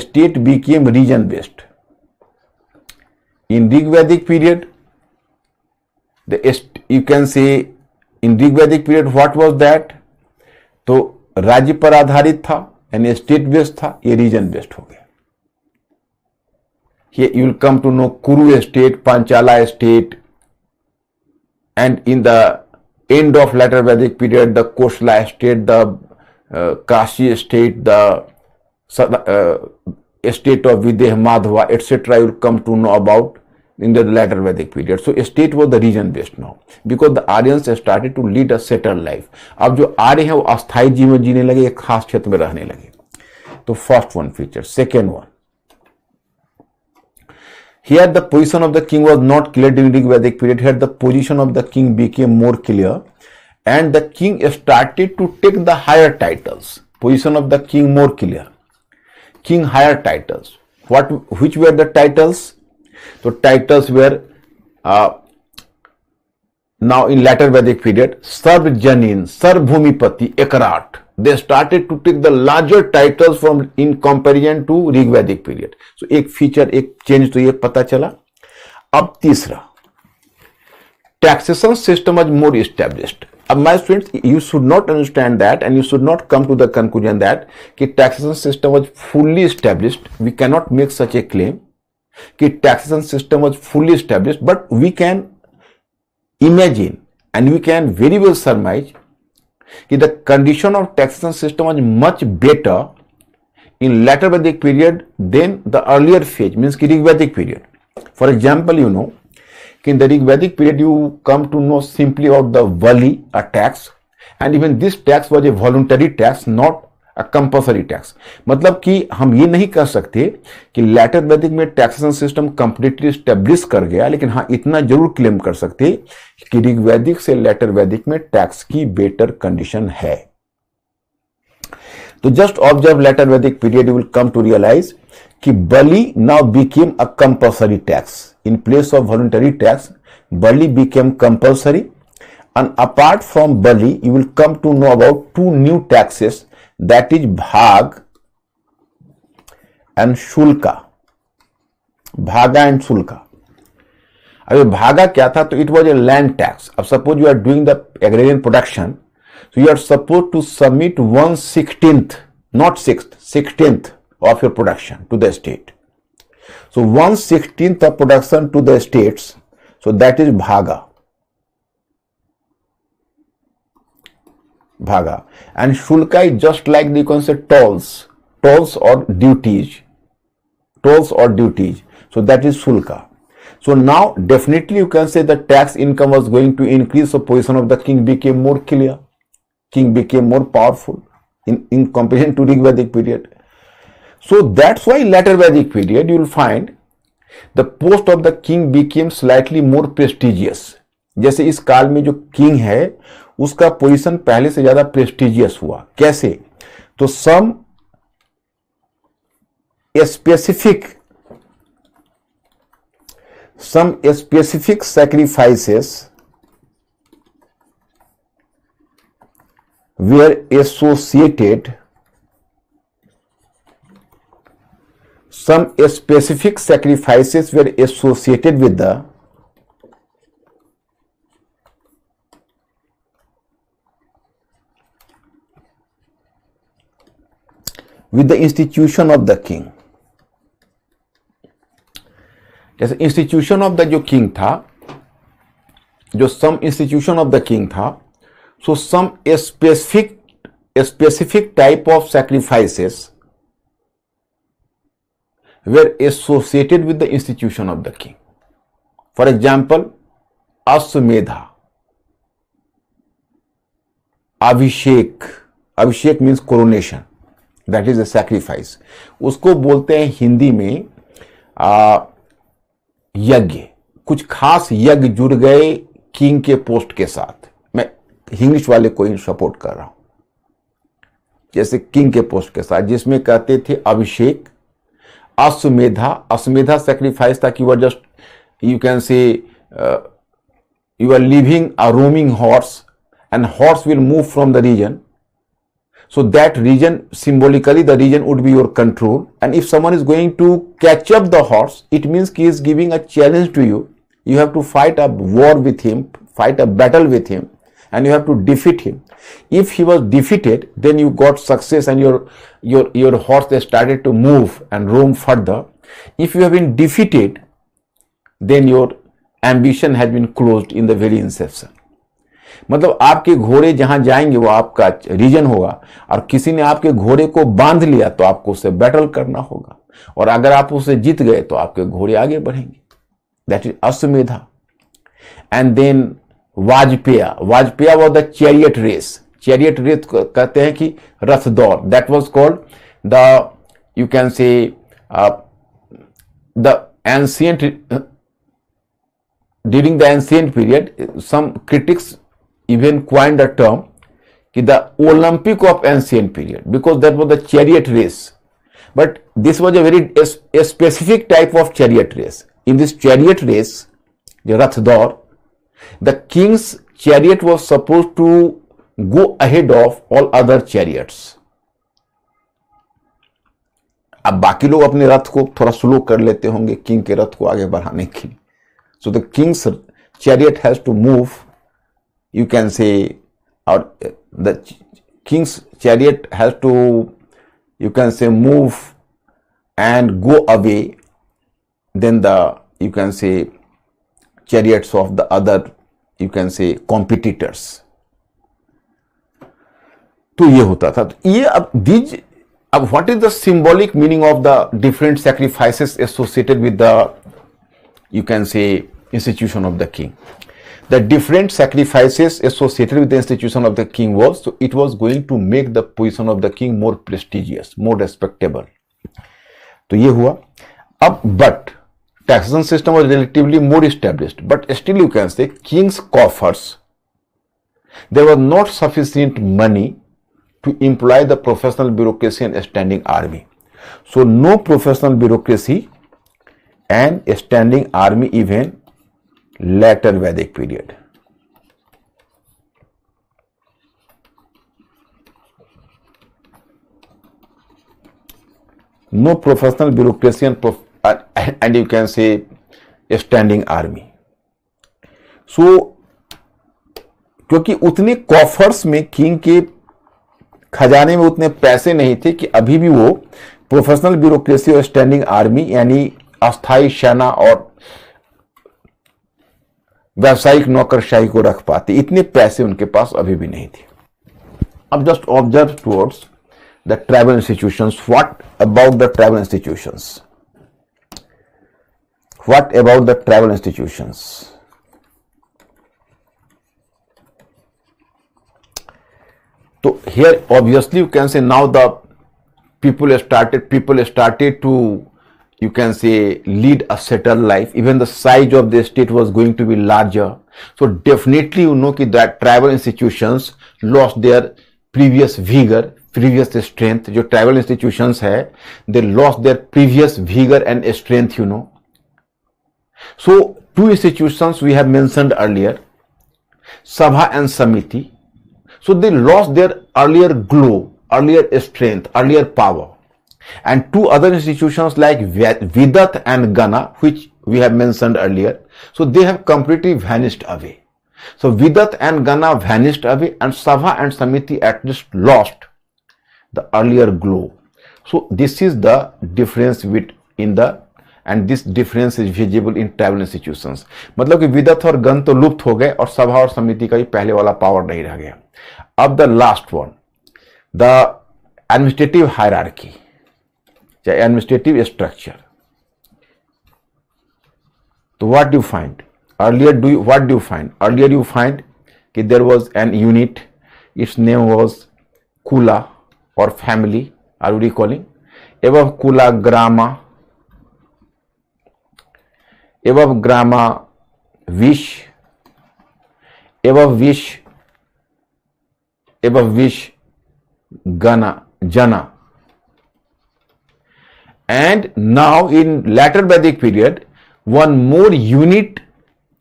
State became region based. In Rig Vedic period, you can say in Rig Vedic period what was that? तो राज्य पर आधारित था, यानी state based था, ये reason based हो गया। Here you will come to know Kuru state, Panchala state, and in the end of later Vedic period, the Kosala state, the Kashi state, the state of Videha Madhava, etc. you will come to know about in the later Vedic period. So state was the region based now, because the Aryans started to lead a settled life. अब जो आर्य हैं वो अस्थायी जीवन जीने लगे, एक खास क्षेत्र में रहने लगे। तो first one feature. Second one, here the position of the king was not clear during Rig Vedic period. Here the position of the king became more clear, and the king started to take the higher titles. Position of the king more clear. King higher titles. Which were the titles? So titles were now in later Vedic period, Sarv Janin, Sarv Bhumipati, Ekarat. They started to take the larger titles from in comparison to Rig Vedic period. So एक feature, एक change तो ये पता चला। अब तीसरा, taxation system was more established. अब my students, you should not understand that, and you should not come to the conclusion that कि taxation system was fully established. We cannot make such a claim कि taxation system was fully established, but we can imagine and we can very well surmise कि the condition of taxation system was much better in later Vedic period than the earlier phase, means Rig Vedic period. For example, you know, in the Rig Vedic period you come to know simply about the Vali, a tax, and even this tax was a voluntary tax, not a compulsory tax. मतलब कि हम ये नहीं कह सकते कि letter वैदिक में टैक्सेशन सिस्टम कंप्लीटली स्टेब्लिश कर गया, लेकिन हाँ इतना जरूर क्लेम कर सकते कि ऋग वैदिक से लेटर वैदिक में टैक्स की बेटर कंडीशन है. तो just observe later Vedic period, you will come to realise कि बलि now became a compulsory tax. In place of voluntary tax, Bali became compulsory, and apart from Bali, you will come to know about two new taxes, that is Bhag and Shulka. Bhaga and Shulka. अब भागा क्या था? तो it was a land tax. अब suppose you are doing the agrarian production, so you are supposed to submit 1/16th, not 6th, 16th of your production to the state. So 1/16th of production to the states, so that is Bhaga. Bhaga. And Shulka is just like the, you can say, tolls or duties. Tolls or duties. So that is Shulka. So now definitely you can say the tax income was going to increase, so position of the king became more clear. King became more powerful in comparison to Rig Vedic period. So that's why later Vedic period you will find the post of the king became slightly more prestigious. जैसे इस काल में जो king है उसका position पहले से ज्यादा प्रेस्टिजियस हुआ. कैसे? तो some specific sacrifices were associated. Some specific sacrifices were associated with the institution of the king. जैसे इंस्टीट्यूशन ऑफ द जो किंग था, जो some institution of the king था, so some specific type of sacrifices were associated with the institution of the king. For example, Aswamedha, Abhishek. Abhishek means coronation. That is a sacrifice. उसको बोलते हैं हिंदी में यज्ञ. कुछ खास यज्ञ जुड़ गए किंग के पोस्ट के साथ. मैं इंग्लिश वाले को ही सपोर्ट कर रहा हूं. जैसे किंग के पोस्ट के साथ, जिसमें कहते थे अभिषेक, अश्वमेधा sacrifice था कि you are just, you can say, you are leaving a roaming horse and horse will move from the region. So that region, symbolically the region would be your control, and if someone is going to catch up the horse, it means he is giving a challenge to you. You have to fight a war with him, fight a battle with him, and you have to defeat him. If he was defeated, then you got success and your horse started to move and roam further. If you have been defeated, then your ambition has been closed in the very inception. मतलब आपके घोड़े जहां जाएंगे वो आपका reason होगा, और किसी ने आपके घोड़े को बांध लिया तो आपको उससे बैटल करना होगा, और अगर आप उससे जीत गए तो आपके घोड़े आगे बढ़ेंगे. That is Ashvamedha. And then Vajapeya was the chariot race. Chariot race कहते हैं कि रथ दौड़. That was called the, you can say, the ancient, during the ancient period some critics even coined a term कि the Olympic of ancient period, because that was the chariot race. But this was a very specific type of chariot race. In this chariot race, the Rath Daur, the king's chariot was supposed to go ahead of all other chariots. अब बाकी लोग अपने रथ को थोड़ा slow कर लेते होंगे king के रथ को आगे बढ़ाने के लिए. So the king's chariot has to move, you can say, or the king's chariot has to, you can say, move and go away. Then the, you can say, chariots of the other, you can say, competitors. तो ये होता था. तो ये अब these अब what is the symbolic meaning of the different sacrifices associated with the, you can say, institution of the king? The different sacrifices associated with the institution of the king was, so it was going to make the position of the king more prestigious, more respectable. तो ये हुआ. अब but taxation system was relatively more established, but still you can say king's coffers, there was not sufficient money to employ the professional bureaucracy and standing army. So no professional bureaucracy and standing army even later Vedic period. No professional bureaucracy and you can say standing army. So क्योंकि उतने coffers में king के खजाने में उतने पैसे नहीं थे कि अभी भी वो प्रोफेशनल ब्यूरोक्रेसी और स्टैंडिंग आर्मी यानी अस्थायी सेना और व्यावसायिक नौकरशाही को रख पाते. इतने पैसे उनके पास अभी भी नहीं थे. अब just observe towards the tribal institutions. What about the tribal institutions? What about the tribal institutions? So here obviously you can say now the people started to, you can say, lead a settled life. Even the size of the state was going to be larger. So definitely you know that tribal institutions lost their previous vigor, previous strength. जो tribal institutions है, they lost their previous vigor and strength, you know. So two institutions we have mentioned earlier, Sabha and Samiti. So they lost their earlier glow, earlier strength, earlier power. And two other institutions like Vidat and Gana, which we have mentioned earlier, so they have completely vanished away. So Vidat and Gana vanished away and Sabha and Samiti at least lost the earlier glow. So this is the difference in the, and this difference is visible in tribal institutions. मतलब कि विदत और गण तो लुप्त हो गए और सभा और समिति का भी पहले वाला पावर नहीं रह गया. अब the last one, the administrative hierarchy, चाहे एडमिनिस्ट्रेटिव स्ट्रक्चर. तो what you find earlier? You find कि there was an unit, its name was kula और family. Are you recalling? Above kula grama, above grama vish, above vish jana. And now in later Vedic period one more unit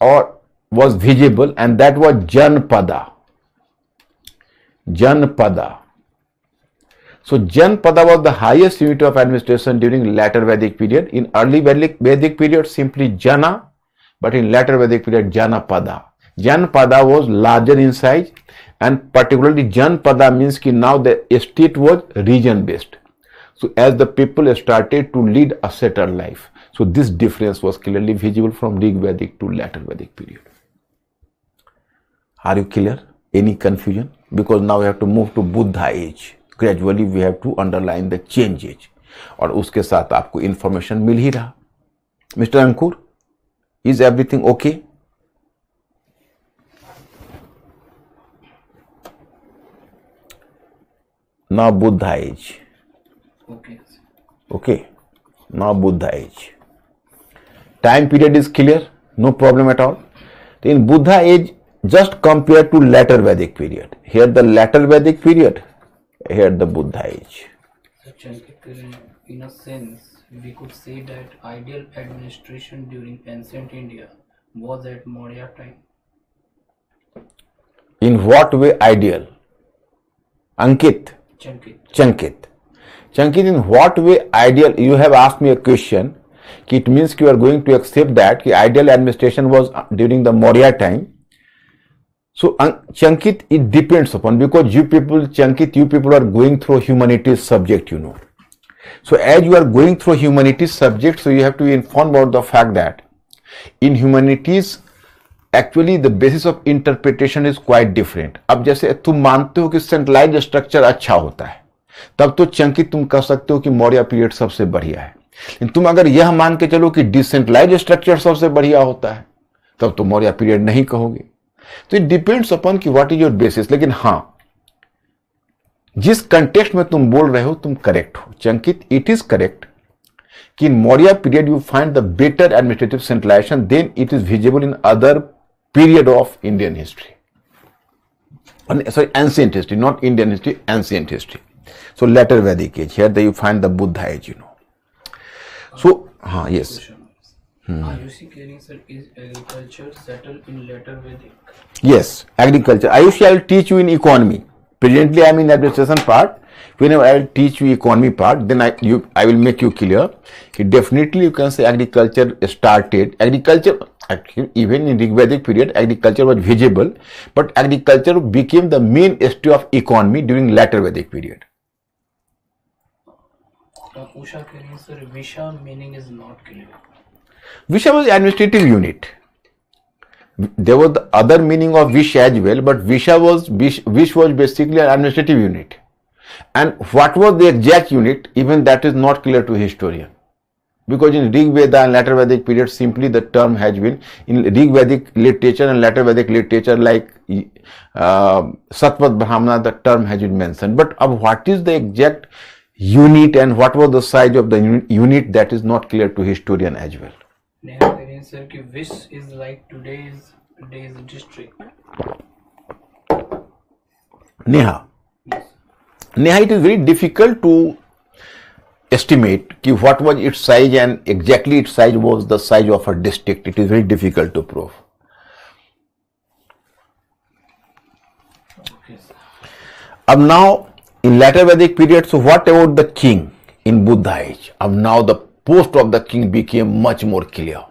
was visible, and that was Janpada. So Janpada was the highest unit of administration during later Vedic period. In early Vedic period simply Jana, but in later Vedic period Janapada. Janpada was larger in size, and particularly Janpada means कि now the state was region based. So as the people started to lead a settled life, so this difference was clearly visible from Rig Vedic to later Vedic period. Are you clear? Any confusion? Because now we have to move to Buddha age. Gradually we have to underline the change age. और उसके साथ आपको information मिल ही रहा. Mister Ankur, is everything okay? Now Buddha age. Okay. Now Buddha age. Time period is clear. No problem at all. In Buddha age, just compared to later Vedic period. Here the later Vedic period. Here the Buddha age. In a sense, we could say that ideal administration during ancient India was at Maurya time. In what way ideal? Ankit? Chankit, in what way ideal? You have asked me a question. It means you are going to accept that the ideal administration was during the Maurya time. So Chankit, it depends upon, because you people are going through humanities subject, you know. So as you are going through humanities subject, so you have to be informed about the fact that in humanities actually the basis of interpretation is quite different. अब जैसे तुम मानते हो कि centralised structure अच्छा होता है, तब तो चंकित तुम कह सकते हो कि मौर्य पीरियड सबसे बढ़िया है। लेकिन तुम अगर यह मान के चलो कि डिसेंट्रलाइज स्ट्रक्चर सबसे बढ़िया होता है, तब तो मौर्य पीरियड नहीं कहोगे। तो इट डिपेंड्स अपॉन कि व्हाट इज योर बेसिस। लेकिन हां, जिस कंटेक्स्ट में तुम बोल रहे हो तुम करेक्ट हो चंकित। इट इज करेक्ट कि in Maurya period you find the better administrative centralization than it is visible in other period of Indian history. Sorry, ancient history, not Indian history, ancient history. So later Vedic age, here you find the Buddha age, So, yes. Ayushi Kering sir, is agriculture settled in later Vedic? Yes, agriculture. Ayushi, I will teach you in economy. Presently I am in administration part. Whenever I will teach you economy part, then I will make you clear. Definitely you can say agriculture started. Agriculture, actually, even in Rigvedic period, agriculture was visible, but agriculture became the main mainstay of economy during later Vedic period. Usha Kering sir, Visha meaning is not clear. Visha was administrative unit. There was the other meaning of Vish as well, but Vish was basically an administrative unit. And what was the exact unit, even that is not clear to historian. Because in Rig Veda and later Vedic period, simply the term has been, in Rig Vedic literature and later Vedic literature like Satvat Brahmana, the term has been mentioned. But what is the exact unit and what was the size of the unit, that is not clear to historian as well. Neha Kering sir, ki Vish is like today's district. Neha. Yes. Neha, it is very difficult to estimate what was its size, and exactly its size was the size of a district. It is very difficult to prove. Okay, sir. Now in later Vedic period, so what about the king in Buddha age? Now the post of the king became much more clear,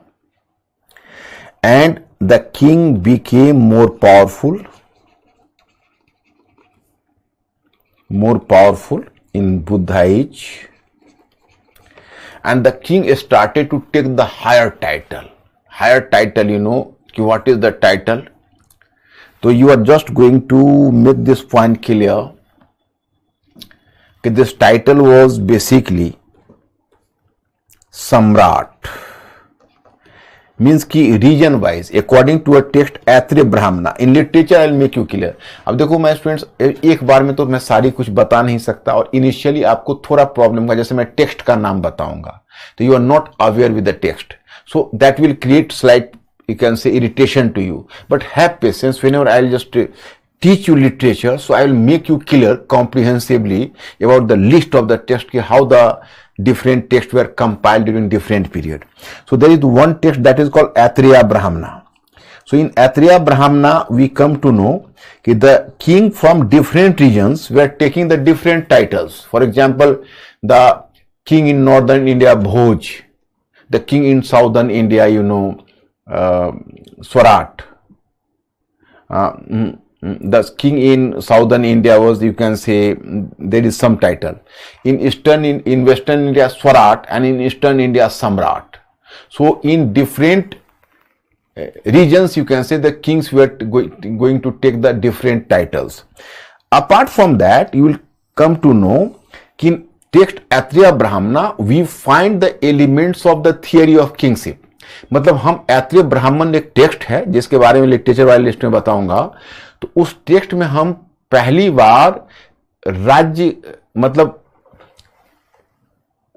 and the king became more powerful in Buddha age, and the king started to take the higher title. What is the title? So you are just going to make this point clear. This title was basically Samrat. Means की region wise according to a text Aitareya Brahmana in literature I will make you clear. अब देखो मैं students, एक बार में तो मैं सारी कुछ बता नहीं सकता, और इनिशियली आपको थोड़ा प्रॉब्लम होगा। जैसे मैं टेक्स्ट का नाम बताऊंगा तो you are not aware with the text, so that will create slight, you can say, irritation to you, but have patience. Whenever I will just teach you literature, so I will make you clear comprehensively about the list of the text, how the different texts were compiled during different period. So there is one text that is called Aitreya Brahmana. So in Aitreya Brahmana we come to know that the king from different regions were taking the different titles. For example, the king in northern India, Bhoj; the king in southern India, Swarat. The king in southern India was, you can say, there is some title. In western India, Swarat, and in eastern India, Samrat. So in different regions, you can say the kings were going to take the different titles. Apart from that, you will come to know in text Aitreya Brahmana we find the elements of the theory of kingship. मतलब हम ऐत्रेय ब्राह्मण एक text है जिसके बारे में literature वाले list में बताऊंगा, तो उस टेक्स्ट में हम पहली बार राज्य, मतलब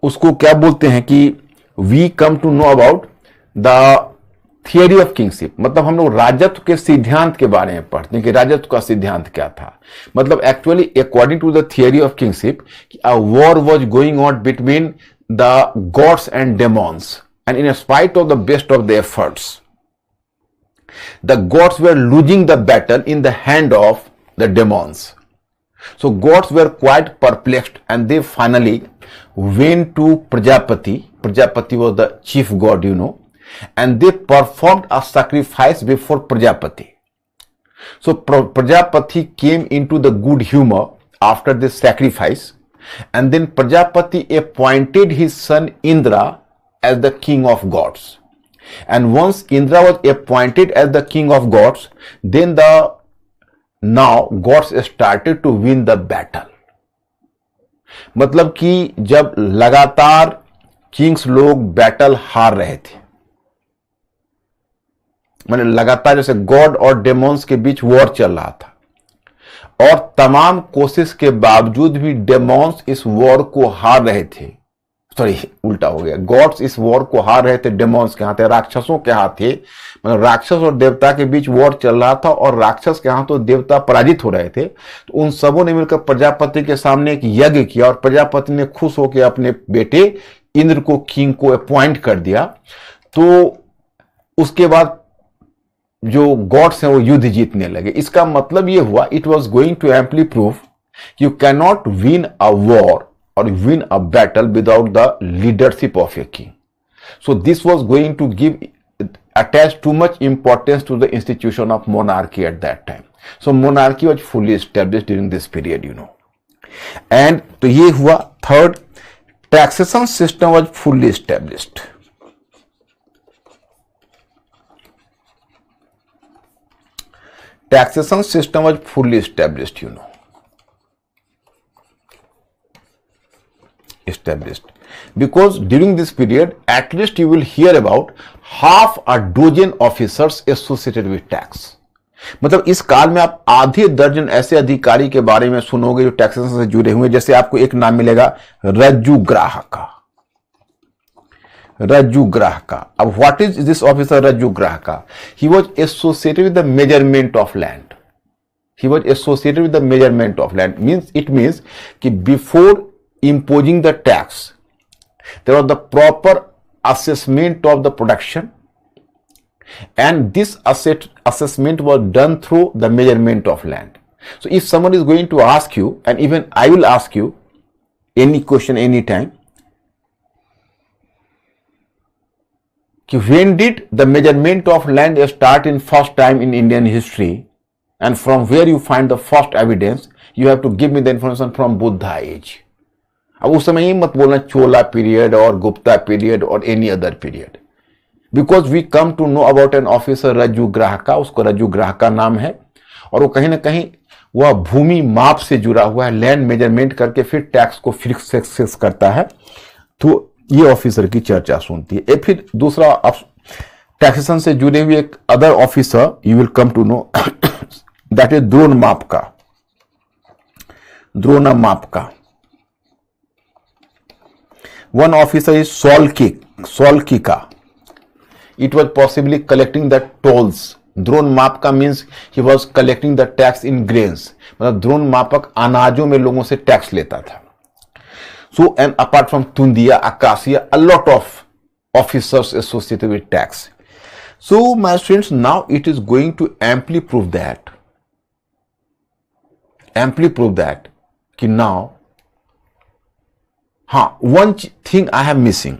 उसको क्या बोलते हैं कि we come to know about the theory of kingship. मतलब हम लोग राजत्व के सिद्धांत के बारे में पढ़ते हैं कि राजत्व का सिद्धांत क्या था। मतलब actually according to the theory of kingship, a war was going on between the gods and demons, and in spite of the best of their efforts, the gods were losing the battle in the hand of the demons. So gods were quite perplexed, and they finally went to Prajapati. Prajapati was the chief god, and they performed a sacrifice before Prajapati. So Prajapati came into the good humor after this sacrifice, and then Prajapati appointed his son Indra as the king of gods. And once Indra was appointed as the king of gods, then now gods started to win the battle. मतलब कि जब लगातार Kings लोग battle हार रहे थे, मैंने लगातार जैसे गॉड और डेमोन्स के बीच वॉर चल रहा था, और तमाम कोशिश के बावजूद भी डेमोन्स इस वॉर को हार रहे थे, सॉरी उल्टा हो गया, गॉड्स इस वॉर को हार रहे थे, डेमोन्स के हाथ थे, राक्षसों के हाथ थे, मतलब राक्षस और देवता के बीच वॉर चल रहा था और राक्षस के हाथों देवता पराजित हो रहे थे। तो उन सबों ने मिलकर प्रजापति के सामने एक यज्ञ किया और प्रजापति ने खुश होकर अपने बेटे इंद्र को किंग को अपॉइंट कर दिया। तो उसके बाद जो गॉड्स हैं वो युद्ध जीतने लगे। इसका मतलब ये हुआ, it was going to amply prove you can not win a war or win a battle without the leadership of a king. So this was going to attach too much importance to the institution of monarchy at that time. So monarchy was fully established during this period, you know. And तो ये हुआ। Third, taxation system was fully established. Taxation system was fully established, you know. Established because during this period at least you will hear about half a dozen officers associated with tax. मतलब इस काल में आप आधे दर्जन ऐसे अधिकारी के बारे में सुनोगे जो टैक्सेशन से जुड़े हुए। जैसे आपको एक नाम मिलेगा रज्जुग्राहका। रज्जुग्राहका, अब what is this officer rajjugrahaka? He was associated with the measurement of land. He was associated with the measurement of land means it means कि before imposing the tax, there was the proper assessment of the production, and this assessment was done through the measurement of land. So if someone is going to ask you, and even I will ask you any question anytime, when did the measurement of land start in first time in Indian history, and from where you find the first evidence, you have to give me the information from Buddha age. अब उस समय ही मत बोलना Chola period और Gupta period और any other period, because we come to know about an officer rajjugrahaka. उसको रज्जुग्राहका नाम है और वो कहीं ना कहीं वह भूमि माप से जुड़ा हुआ है, लैंड मेजरमेंट करके फिर टैक्स को फिक्स करता है। तो ये ऑफिसर की चर्चा सुनती है। फिर दूसरा टैक्सेशन से जुड़े हुए एक other officer you will come to know, that is dronamapaka. Dronamapaka. One officer is Solkika. It was possibly collecting the tolls. Dronamapaka means he was collecting the tax in grains. मतलब द्रोण मापक अनाजों में लोगों से टैक्स लेता था। So and apart from Tundia, Akasya, a lot of officers associated with tax. So my friends, now it is going to amply prove that कि now one thing I have missing,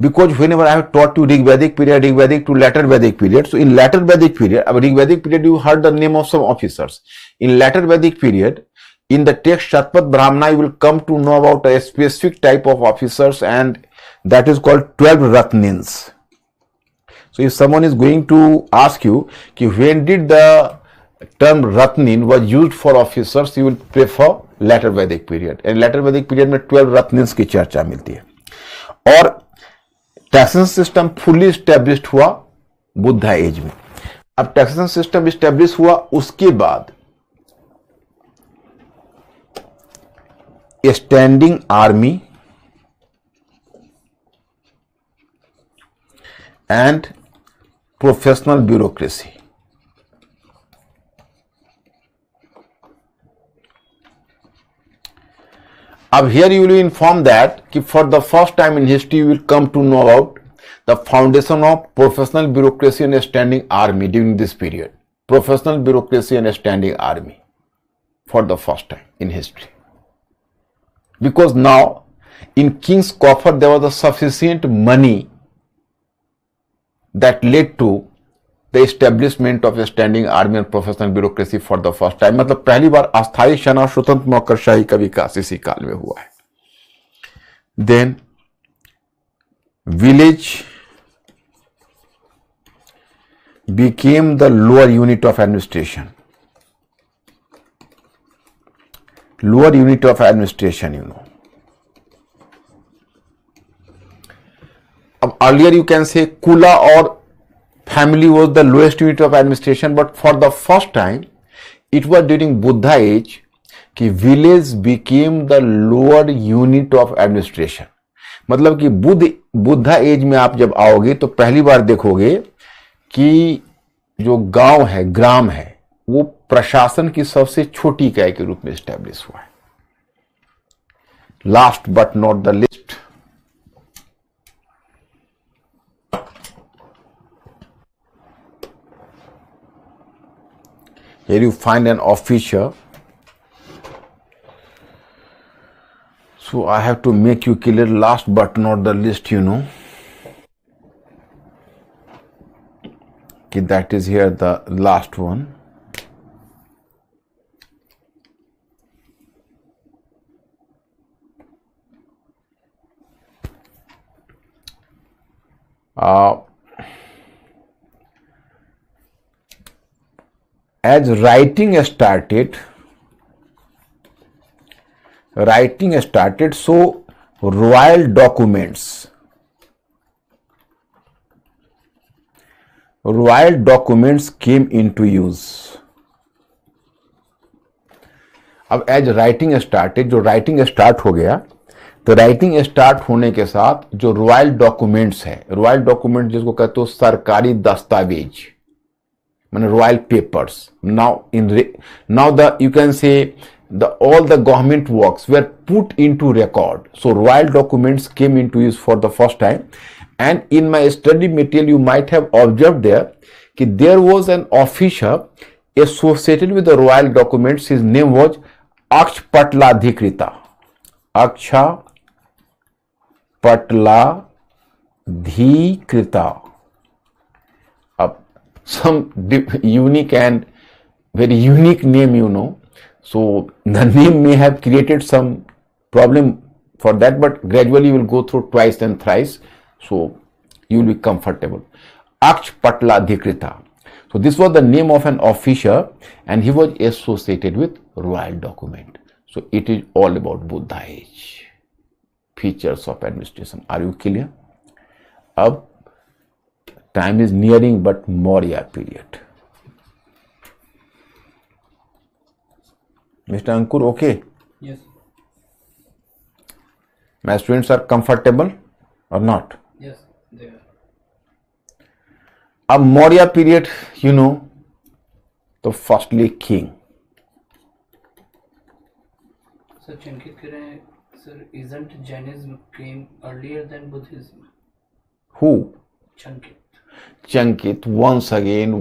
because whenever I have taught you Rigvedic period, Rigvedic to later Vedic period, so in later Vedic period, Rigvedic period you heard the name of some officers. In later Vedic period, in the text Shatpat Brahmana, you will come to know about a specific type of officers, and that is called 12 Ratnins. So if someone is going to ask you when did the term Ratnin was used for officers, you will prefer later Vedic period. And later Vedic period में 12 रत्निन्स की चर्चा मिलती है। और taxation system fully established हुआ Buddha as में। अब taxation system establish हुआ, उसके बाद standing army and professional bureaucracy. अब here you will be informed that for the first time in history you will come to know about the foundation of professional bureaucracy and standing army during this period. Professional bureaucracy and standing army for the first time in history. Because now in king's coffer there was a sufficient money that led to the establishment of a standing army and professional bureaucracy for the first time. मतलब पहली बार अस्थायी सेना स्वतंत्र नौकरशाही का विकास इसी काल में हुआ है। Then village became the lower unit of administration. Lower unit of administration, you know. earlier you can say Kula or family was the lowest unit of administration, but for the first time it was during Buddha age कि village became the lower unit of administration. मतलब कि Buddha as में आप जब आओगे तो पहली बार देखोगे कि जो गांव है, ग्राम है, वो प्रशासन की सबसे छोटी इकाई के रूप में स्टैब्लिश हुआ है. Last but not the list, here you find an officer. So I have to make you clear, last but not the least, you know, okay, that is here the last one. As writing started, so royal documents came into use. अब as writing started, जो writing start हो गया, तो writing start होने के साथ जो royal documents है, रॉयल डॉक्यूमेंट जिसको कहते हो सरकारी दस्तावेज, माने royal papers. Now the you can से all the government works were put into record. So royal documents came into use for the first time. And in my study material, you might have observed there that there was an officer associated with the royal documents. His name was Akshpatladhikrita. Akshpatladhikrita. Some unique and very unique name, you know. So the name may have created some problem for that, but gradually you will go through twice and thrice, so you will be comfortable. Akshpatladhikrita. So this was the name of an officer and he was associated with royal document. So it is all about Buddha age. Features of administration. Are you clear? Ab time is nearing, but Maurya period. Mr. Ankur, okay? Yes. My students are comfortable or not? Yes, they are. अब Maurya period, you know, तो firstly king. Sir, Chankit कह रहे हैं, sir, isn't Jainism came earlier than Buddhism? Who? Chankit. Once again,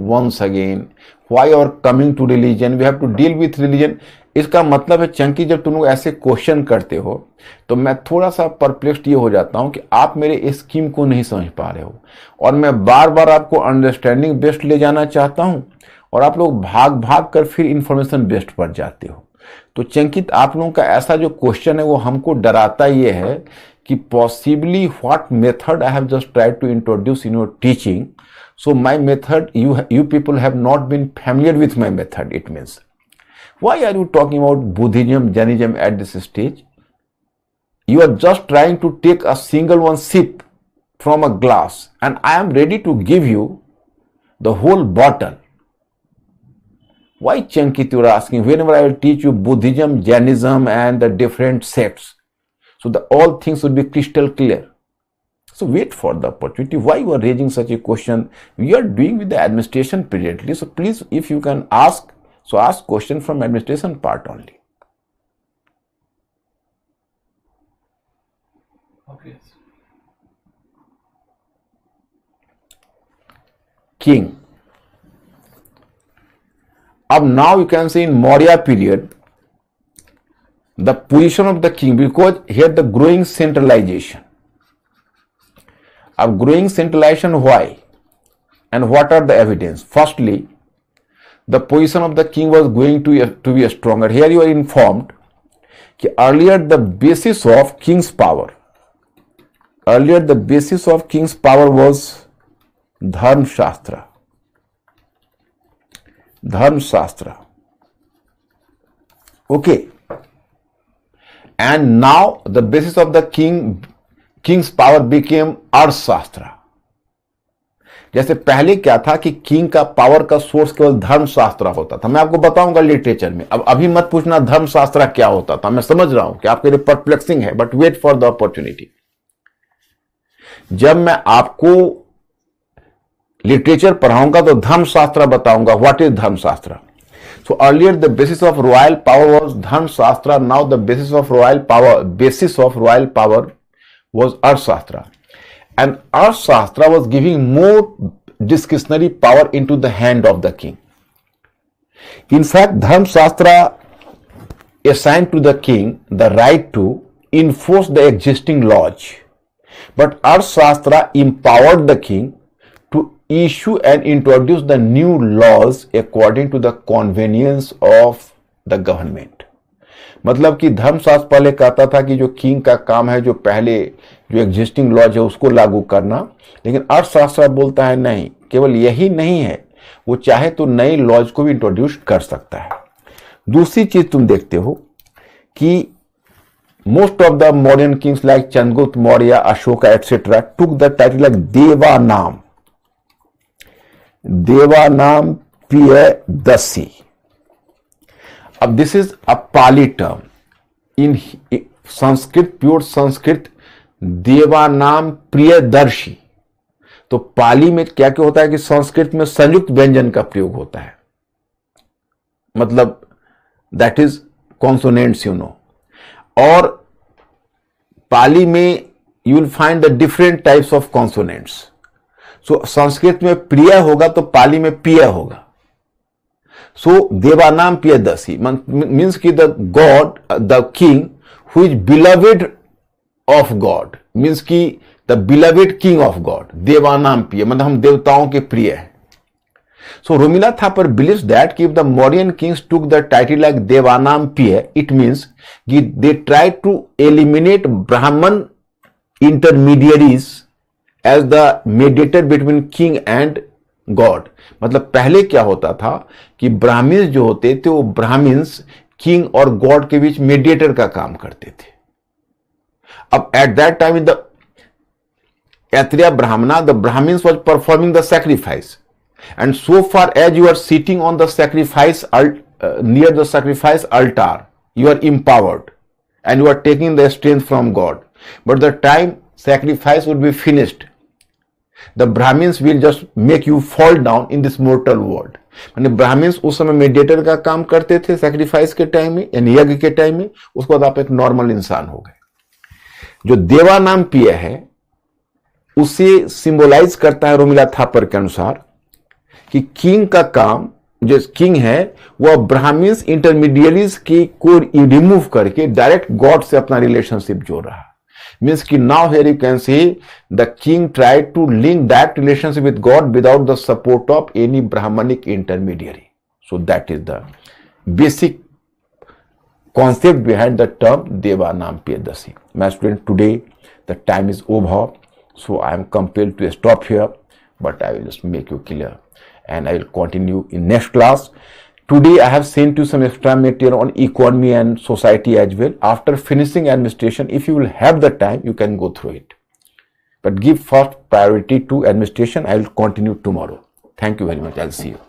why you are coming to religion? We have to deal with religion. इसका मतलब है चंकी, जब तुम लोग ऐसे क्वेश्चन करते हो तो मैं थोड़ा सा परप्लेक्स्ड ये हो जाता हूं कि आप मेरे इस स्कीम को नहीं समझ पा रहे हो, और मैं बार बार आपको अंडरस्टैंडिंग बेस्ड ले जाना चाहता हूं, और आप लोग भाग कर फिर इंफॉर्मेशन बेस्ड पर जाते हो. तो चंकित, आप लोगों का ऐसा जो क्वेश्चन है वो हमको डराता ये है कि possibly what method I have just tried to introduce in your teaching, so my method, you people have not been familiar with my method. It means, why are you talking about Buddhism, Jainism at this stage? You are just trying to take a single one sip from a glass and I am ready to give you the whole bottle. Why, Chankit, you are asking? Whenever I will teach you Buddhism, Jainism and the different sects, so all things will be crystal clear. So wait for the opportunity. Why you are raising such a question? We are doing with the administration presently. So please, if you can ask, so ask question from administration part only. Okay. King. अब now you can say in Maurya period, the position of the king, because here the growing centralization. Of growing centralization, why? And what are the evidence? Firstly, the position of the king was going to be stronger. Here you are informed that earlier the basis of king's power, was Dharma Shastra. Okay. And now the basis of the king Kings power became अर्थशास्त्र। जैसे पहले क्या था कि king का power का source केवल धर्मशास्त्र होता था। मैं आपको बताऊंगा लिटरेचर में। अब अभी मत पूछना धर्मशास्त्र क्या होता था, मैं समझ रहा हूं कि आपके लिए परप्लेक्सिंग है, but wait for the opportunity. जब मैं आपको लिटरेचर पढ़ाऊंगा तो धर्मशास्त्र बताऊंगा। What is Dharmashastra? So earlier the basis of royal power was Dharmashastra. Now the basis of royal power was Arthashastra. And Arthashastra was giving more discretionary power into the hand of the king. In fact, Dharmashastra assigned to the king the right to enforce the existing laws. But Arthashastra empowered the king to issue and introduce the new laws according to the convenience of the government. मतलब कि धर्मशास्त्र पहले कहता था कि जो king का काम है, जो पहले जो एग्जिस्टिंग लॉज है उसको लागू करना, लेकिन अर्थशास्त्र बोलता है नहीं, केवल यही नहीं है, वो चाहे तो नए लॉज को भी इंट्रोड्यूस कर सकता है। दूसरी चीज तुम देखते हो कि most of the modern kings like Chandragupta Maurya, Ashoka etcetera took the title like Devanam Priyadarshi. अब this is a Pali term in Sanskrit, pure Sanskrit, Devanam Priyadarshi. तो पाली में क्या क्या होता है कि संस्कृत में संयुक्त व्यंजन का प्रयोग होता है, मतलब that is consonants, you know. और पाली में you will find the different types of consonants. So Sanskrit में प्रिय होगा तो पाली में पिय होगा। सो देवानाम प्रियदर्शी मीन्स कि the god, the king who is beloved of god, means कि the beloved king of god. Devanam priya मतलब हम देवताओं के प्रिय हैं। So Romila Thapar believes that if the Mauryan kings took the title like Devanam Piya, it means they tried to eliminate Brahman intermediaries as the mediator between king and God. मतलब पहले क्या होता था कि ब्राह्मण्स जो होते थे वो ब्राह्मण्स किंग और गॉड के बीच मेडिएटर का काम करते थे। अब eight that time in the Atriya Brahmana, the Brahmins was performing the sacrifice. And so far as you are sitting on the sacrifice near the sacrifice altar, you are empowered and you are taking the strength from God. But the time sacrifice would be finished, the Brahmins will just make you fall down in this mortal world. यानी Brahmins उस समय mediator का काम करते थे sacrifice के time में, यानी यज्ञ के टाइम में। उसके बाद आप एक नॉर्मल इंसान हो गए। जो देवानाम पिय है उसे सिंबलाइज करता है रोमिला थापर के अनुसार कि किंग का काम, जो किंग है वह ब्राह्मण्स इंटरमीडिएरीज को रिमूव करके डायरेक्ट गॉड से अपना रिलेशनशिप जोड़ रहा है। मीन्स कि now here you can see the king tried to link that relationship with god without the support of any Brahmanic intermediary. So that is the basic concept behind the term Devanam Priyadasi. My student, today the time is over, so I am compelled to stop here, but I will just make you clear and I will continue in next class. Today I have sent you some extra material on economy and society as well. After finishing administration, if you will have the time, you can go through it. But give first priority to administration. I will continue tomorrow. Thank you very much. I'll see you.